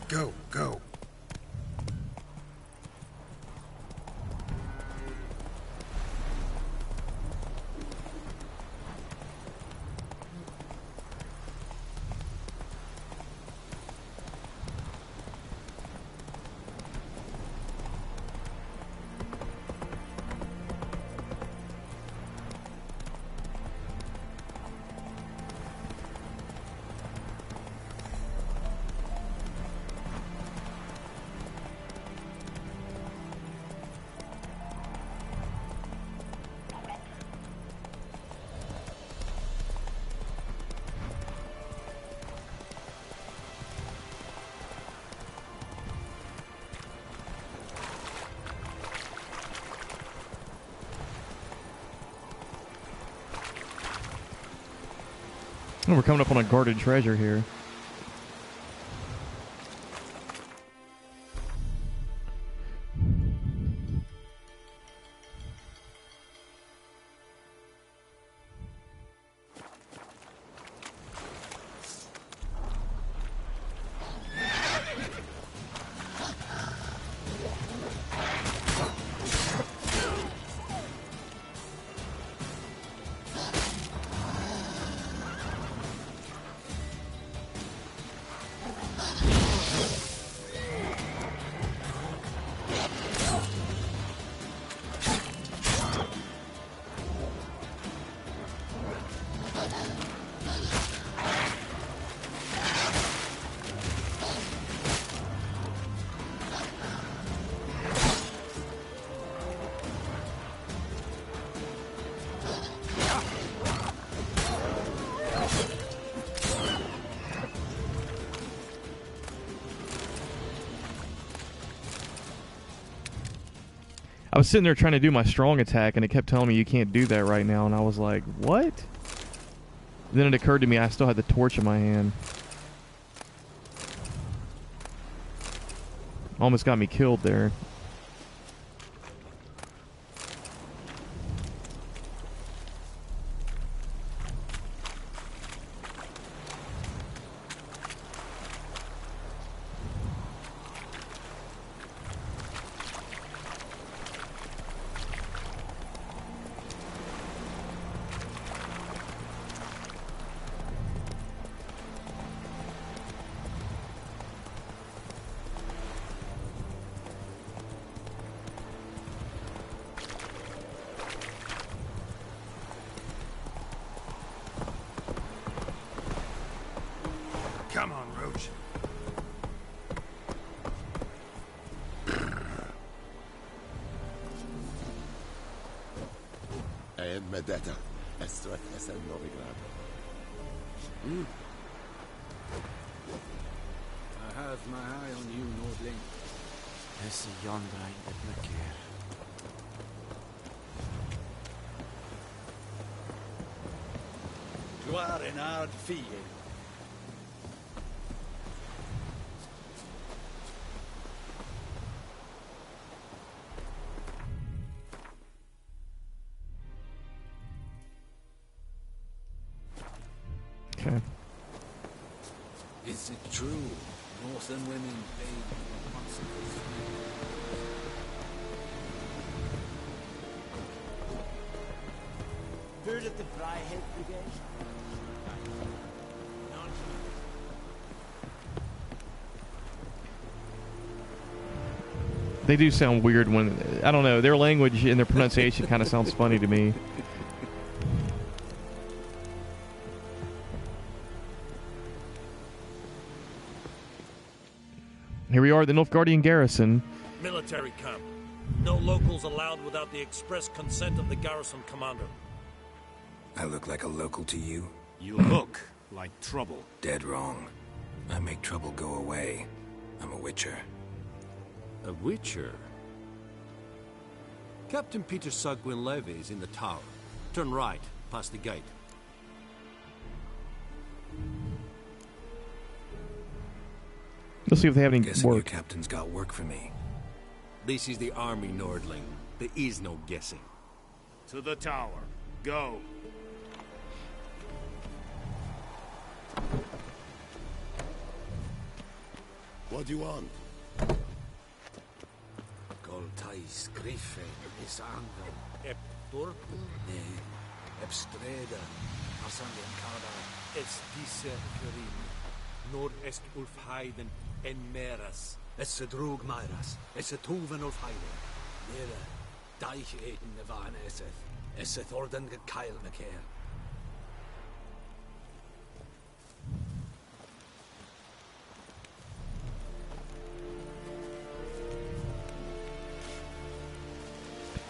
Go, go. Oh, we're coming up on a guarded treasure here. I was sitting there trying to do my strong attack, and it kept telling me you can't do that right now, and I was like, what? Then it occurred to me I still had the torch in my hand. Almost got me killed there. Come on, Roach. Medetta. Es wird es ein Novigrad. I have my eye on you, Nordling. Hesse yonder ain't the blicker. Gloire en ard fie. Okay. Is it true? Northern women paid for monsters. Heard of the Freiheit Brigade? They do sound weird when, I don't know, their language and their pronunciation kind of sounds funny to me. Here we are at the Nilfgaardian garrison. Military camp. No locals allowed without the express consent of the garrison commander. I look like a local to you? You look like trouble. Dead wrong. I make trouble go away. I'm a witcher. A witcher? Captain Peter Sagwin Levy is in the tower. Turn right, past the gate. Let's see if they have any Guessing your work. captain's got work for me. This is the army, Nordling. There is no guessing. To the tower. Go. What do you want? Goltais griffe is angle. Ep Turpel? Nee, Ebstreda. Asandem Kada. Es diese Kerim. Nord est Ulf Heiden en Meras. Es se drog Meiras. Es se tuven of Heide. Nere. Deich eten ne van eseth. Es se thorden gekeil me keer.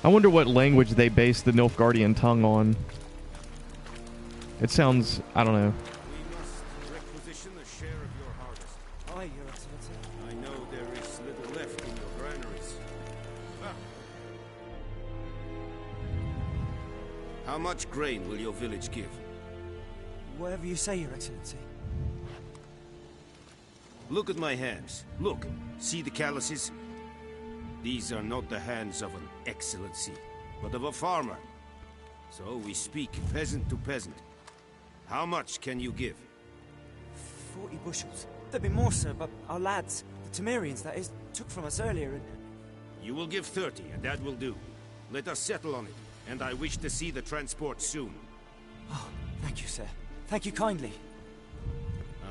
I wonder what language they base the Nilfgaardian tongue on. It sounds, I don't know. We must requisition a share of your harvest. Aye, Your Excellency. I know there is little left in your granaries. Ah. How much grain will your village give? Whatever you say, Your Excellency. Look at my hands. Look. See the calluses? These are not the hands of an excellency, but of a farmer. So we speak peasant to peasant. How much can you give? 40 bushels. There'd be more, sir, but our lads, the Temerians, that is, took from us earlier and... You will give 30, and that will do. Let us settle on it, and I wish to see the transport soon. Oh, thank you, sir. Thank you kindly.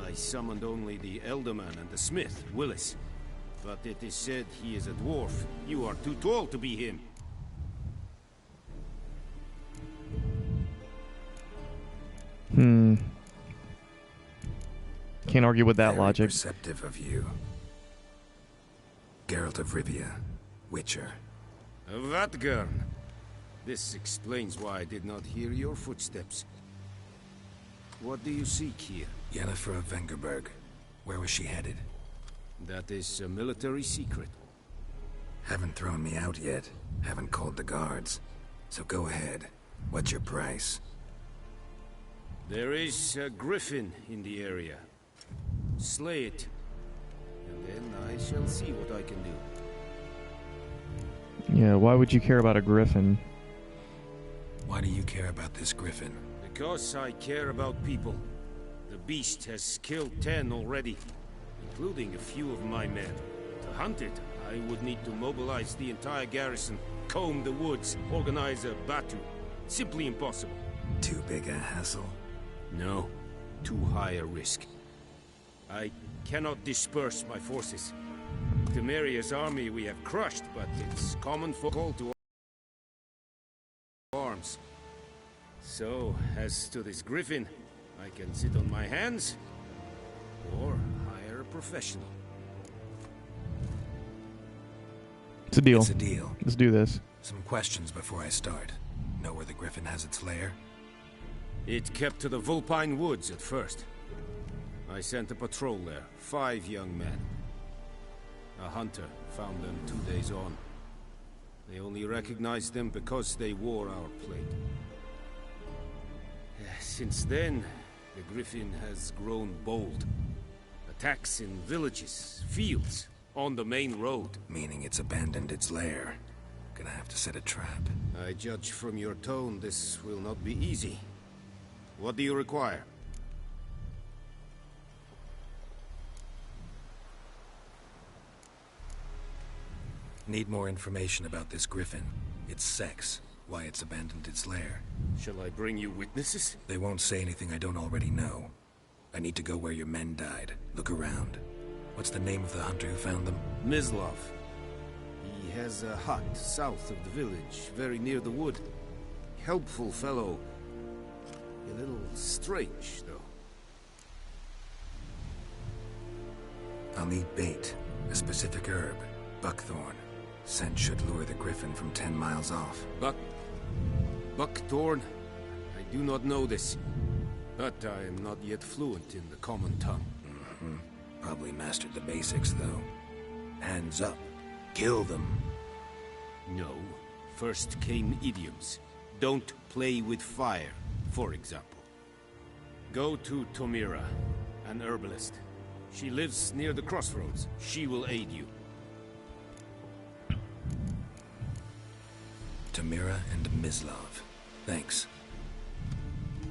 I summoned only the Elderman and the smith, Willis. But it is said he is a dwarf. You are too tall to be him. Can't argue with that Very logic. Perceptive of you. Geralt of Rivia, Witcher. Vatgern. This explains why I did not hear your footsteps. What do you seek here? Yennefer of Vengerberg. Where was she headed? That is a military secret. Haven't thrown me out yet. Haven't called the guards. So go ahead. What's your price? There is a griffin in the area. Slay it, and then I shall see what I can do. Yeah, why would you care about a griffin? Why do you care about this griffin? Because I care about people. The beast has killed 10 already, including a few of my men. To hunt it, I would need to mobilize the entire garrison, comb the woods, organize a batu. Simply impossible. Too big a hassle? No, too high a risk. I cannot disperse my forces. Temeria's army we have crushed, but it's common for all to arms. So, as to this griffin, I can sit on my hands, or hire a professional. It's a deal. It's a deal. Let's do this. Some questions before I start. Know where the griffin has its lair? It kept to the Vulpine Woods at first. I sent a patrol there, 5 young men. A hunter found them 2 days on. They only recognized them because they wore our plate. Since then, the griffin has grown bold. Attacks in villages, fields, on the main road. Meaning it's abandoned its lair. Gonna have to set a trap. I judge from your tone this will not be easy. What do you require? Need more information about this griffin. Its sex, why it's abandoned its lair. Shall I bring you witnesses? They won't say anything I don't already know. I need to go where your men died. Look around. What's the name of the hunter who found them? Mislov. He has a hut south of the village, very near the wood. Helpful fellow. A little strange, though. I'll need bait. A specific herb. Buckthorn. Scent should lure the griffin from 10 miles off. Buckthorn? I do not know this. But I am not yet fluent in the common tongue. Probably mastered the basics, though. Hands up. Kill them. No. First came idioms. Don't play with fire, for example. Go to Tomira, an herbalist. She lives near the crossroads. She will aid you. Tamira and Mislov. Thanks.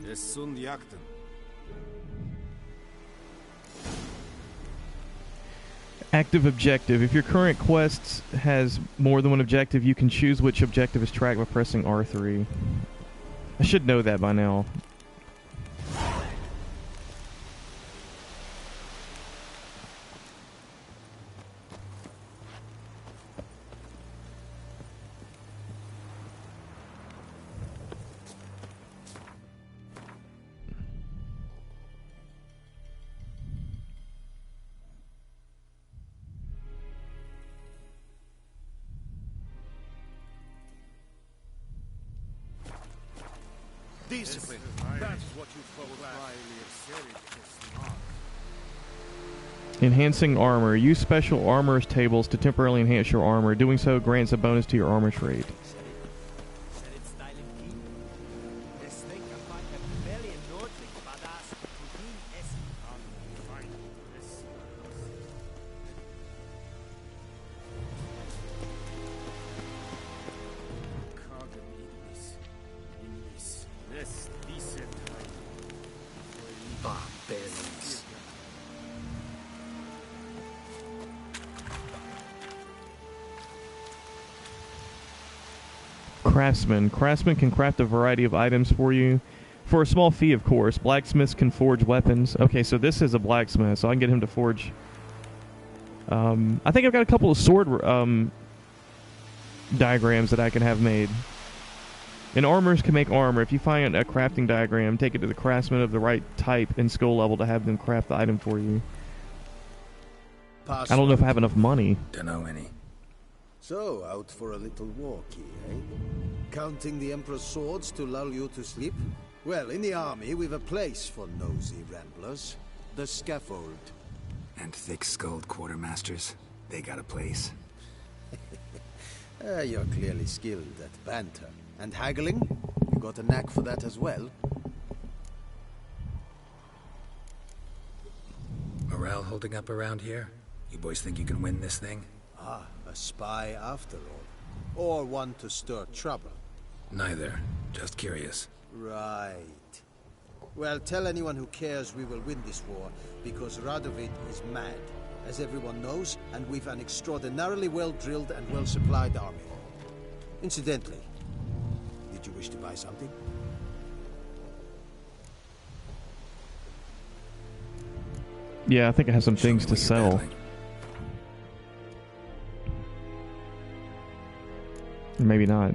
Es sunt jakten. Active objective. If your current quest has more than one objective, you can choose which objective is tracked by pressing R3. I should know that by now. Discipline. That's what you follow. Enhancing armor. Use special armor's tables to temporarily enhance your armor. Doing so grants a bonus to your armor trait. Barbarians. Craftsman. Craftsman can craft a variety of items for you. For a small fee, of course. Blacksmiths can forge weapons. Okay, so this is a blacksmith, so I can get him to forge. I think I've got a couple of sword diagrams that I can have made. And armors can make armor. If you find a crafting diagram, take it to the craftsman of the right type and skill level to have them craft the item for you. I don't know if I have enough money. Don't know any. So, out for a little walk here, eh? Counting the Emperor's swords to lull you to sleep? Well, in the army, we've a place for nosy ramblers. The scaffold. And thick-skulled quartermasters. They got a place. You're clearly skilled at banter. And haggling? You got a knack for that as well? Morale holding up around here? You boys think you can win this thing? Ah, a spy after all. Or one to stir trouble. Neither. Just curious. Right. Well, tell anyone who cares we will win this war, because Radovid is mad, as everyone knows, and we've an extraordinarily well-drilled and well-supplied army. Incidentally, did you wish to buy something? Yeah, I think I have some things to sell. Or maybe not.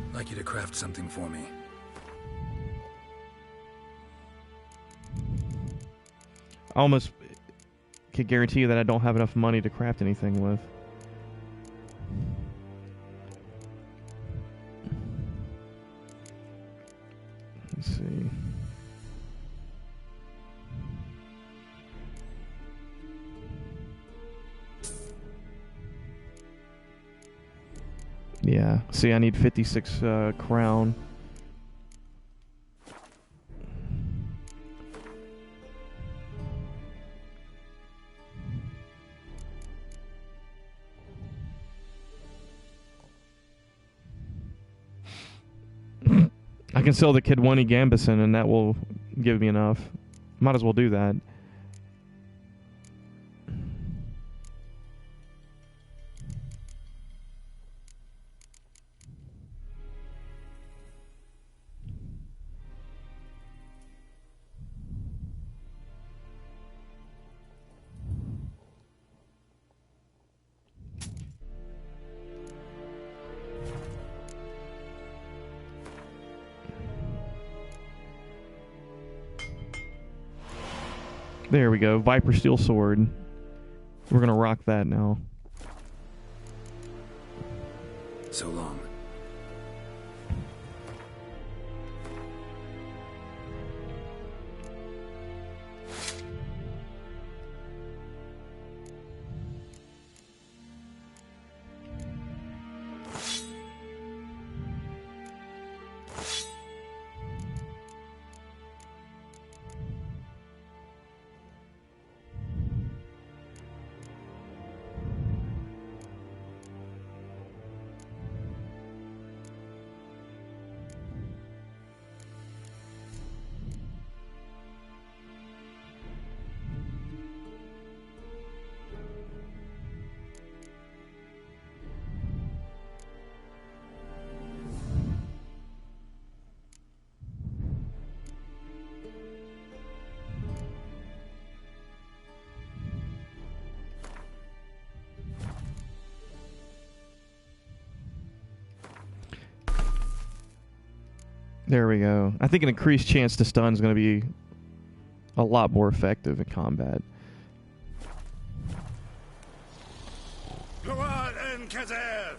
I'd like you to craft something for me. I almost could guarantee you that I don't have enough money to craft anything with. Let's see. Yeah, see, I need 56 crown. I can sell the Kidwani Gambison and that will give me enough. Might as well do that. There we go. Viper Steel Sword. We're gonna rock that now. So long. There we go. I think an increased chance to stun is going to be a lot more effective in combat. Gload and Kazer!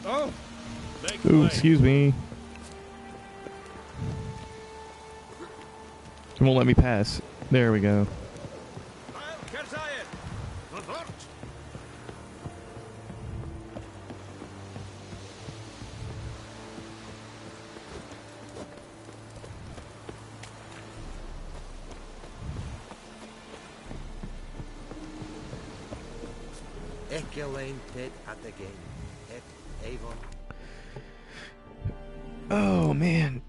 Oh! Ooh, excuse me. It won't let me pass. There we go. Oh, man.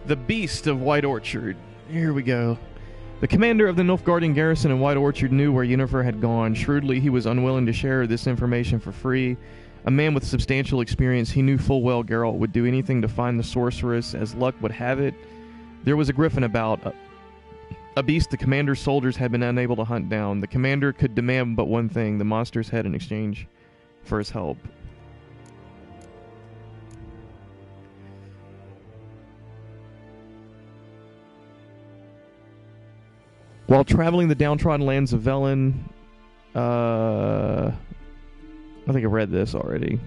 The Beast of White Orchard. Here we go. The commander of the Nilfgaardian garrison in White Orchard knew where Yennefer had gone. Shrewdly, he was unwilling to share this information for free. A man with substantial experience, he knew full well Geralt would do anything to find the sorceress. As luck would have it, there was a griffin about, a beast the commander's soldiers had been unable to hunt down. The commander could demand but one thing, the monster's head in exchange for his help. While traveling the downtrodden lands of Velen, I think I read this already.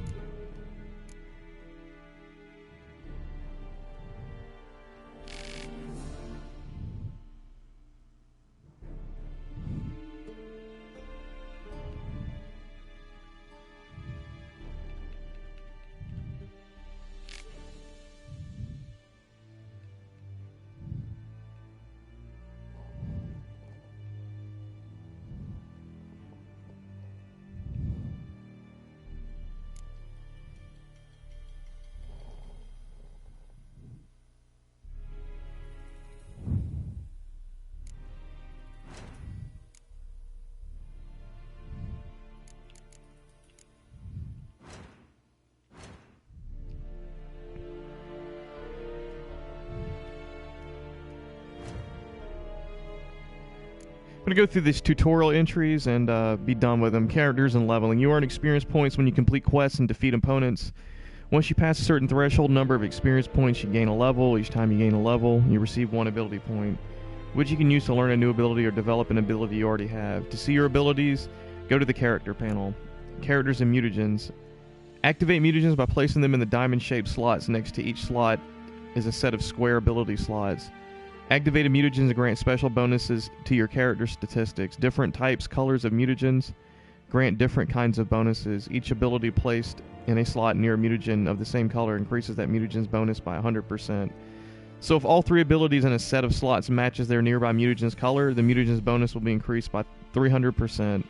I'm going to go through these tutorial entries and be done with them. Characters and leveling. You earn experience points when you complete quests and defeat opponents. Once you pass a certain threshold number of experience points, you gain a level. Each time you gain a level, you receive one ability point, which you can use to learn a new ability or develop an ability you already have. To see your abilities, go to the character panel. Characters and mutagens. Activate mutagens by placing them in the diamond-shaped slots. Next to each slot is a set of square ability slots. Activated mutagens grant special bonuses to your character statistics. Different types, colors of mutagens grant different kinds of bonuses. Each ability placed in a slot near a mutagen of the same color increases that mutagen's bonus by 100%. So if all three abilities in a set of slots matches their nearby mutagen's color, the mutagen's bonus will be increased by 300%.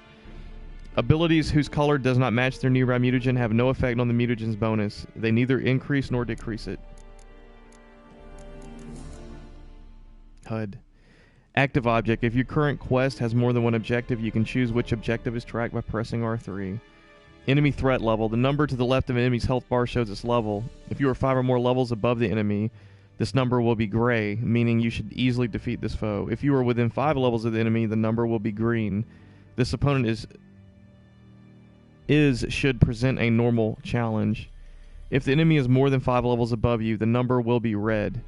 Abilities whose color does not match their nearby mutagen have no effect on the mutagen's bonus. They neither increase nor decrease it. HUD. Active object. If your current quest has more than one objective, you can choose which objective is tracked by pressing R3. Enemy threat level. The number to the left of an enemy's health bar shows its level. If you are 5 or more levels above the enemy, this number will be gray, meaning you should easily defeat this foe. If you are within 5 levels of the enemy, the number will be green. This opponent should present a normal challenge. If the enemy is more than 5 levels above you, the number will be red.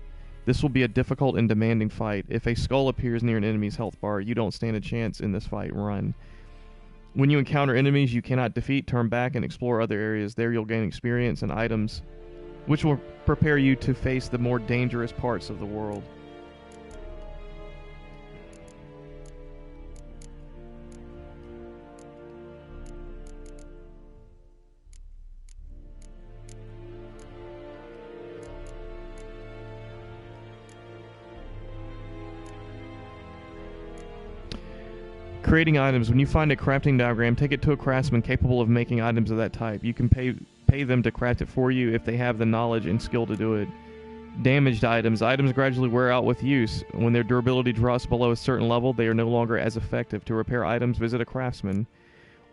This will be a difficult and demanding fight. If a skull appears near an enemy's health bar, you don't stand a chance in this fight. Run. When you encounter enemies you cannot defeat, turn back and explore other areas. There you'll gain experience and items, which will prepare you to face the more dangerous parts of the world. Creating items. When you find a crafting diagram, take it to a craftsman capable of making items of that type. You can pay them to craft it for you if they have the knowledge and skill to do it. Damaged items. Items gradually wear out with use. When their durability drops below a certain level, they are no longer as effective. To repair items, visit a craftsman.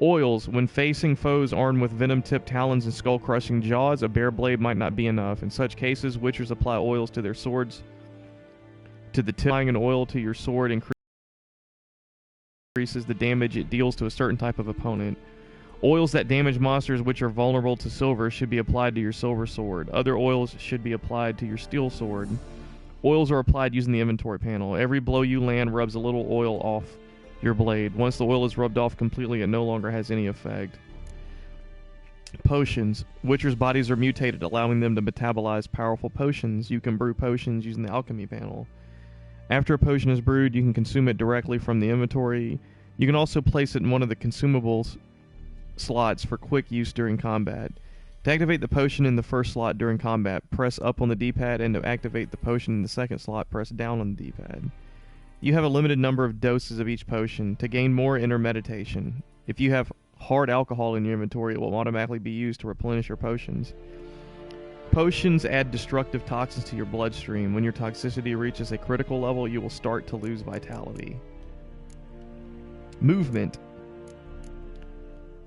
Oils. When facing foes armed with venom-tipped talons and skull-crushing jaws, a bare blade might not be enough. In such cases, witchers apply oils to their swords. To the tip, applying an oil to your sword increases the damage it deals to a certain type of opponent. Oils that damage monsters which are vulnerable to silver should be applied to your silver sword. Other oils should be applied to your steel sword. Oils are applied using the inventory panel. Every blow you land rubs a little oil off your blade. Once the oil is rubbed off completely, it no longer has any effect. Potions. Witchers' bodies are mutated, allowing them to metabolize powerful potions. You can brew potions using the alchemy panel. After a potion is brewed, you can consume it directly from the inventory. You can also place it in one of the consumables slots for quick use during combat. To activate the potion in the first slot during combat, press up on the D-pad, and to activate the potion in the second slot, press down on the D-pad. You have a limited number of doses of each potion. To gain more, enter meditation. If you have hard alcohol in your inventory, it will automatically be used to replenish your potions. Potions add destructive toxins to your bloodstream. When your toxicity reaches a critical level, you will start to lose vitality. Movement.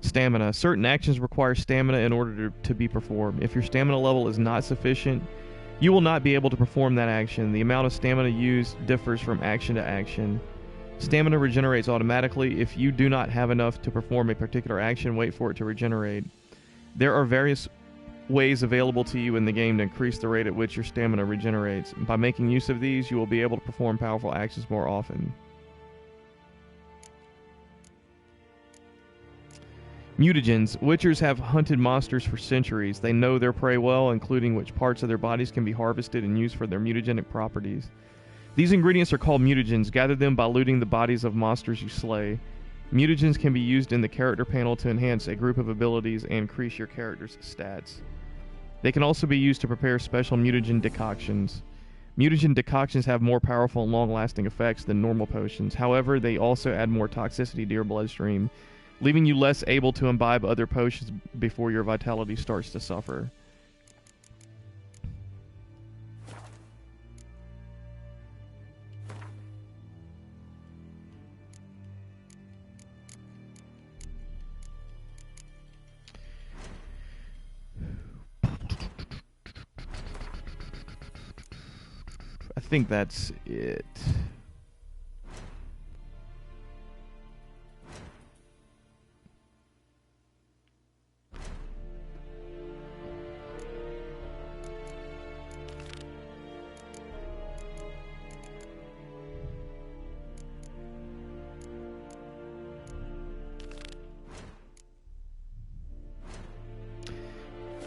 Stamina. Certain actions require stamina in order to be performed. If your stamina level is not sufficient, you will not be able to perform that action. The amount of stamina used differs from action to action. Stamina regenerates automatically. If you do not have enough to perform a particular action, wait for it to regenerate. There are various ways available to you in the game to increase the rate at which your stamina regenerates. By making use of these, you will be able to perform powerful actions more often. Mutagens. Witchers have hunted monsters for centuries. They know their prey well, including which parts of their bodies can be harvested and used for their mutagenic properties. These ingredients are called mutagens. Gather them by looting the bodies of monsters you slay. Mutagens can be used in the character panel to enhance a group of abilities and increase your character's stats. They can also be used to prepare special mutagen decoctions. Mutagen decoctions have more powerful and long-lasting effects than normal potions. However, they also add more toxicity to your bloodstream, leaving you less able to imbibe other potions before your vitality starts to suffer. I think that's it.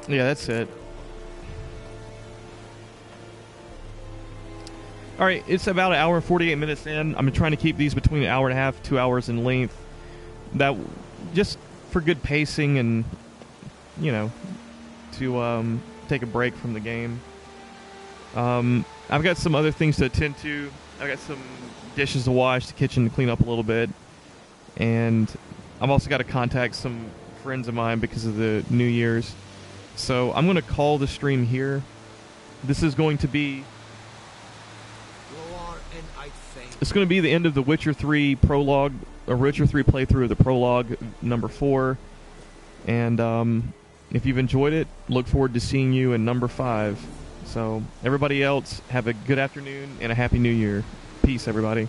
Yeah, that's it. Alright, it's about an hour and 48 minutes in. I'm trying to keep these between an hour and a half, 2 hours in length. That just for good pacing and, you know, to take a break from the game. I've got some other things to attend to. I've got some dishes to wash, the kitchen to clean up a little bit. And I've also got to contact some friends of mine because of the New Year's. So I'm going to call the stream here. This is going to be... It's going to be the end of the Witcher 3 prologue, or Witcher 3 playthrough of the prologue number 4. And if you've enjoyed it, look forward to seeing you in number 5. So everybody else, have a good afternoon and a happy new year. Peace, everybody.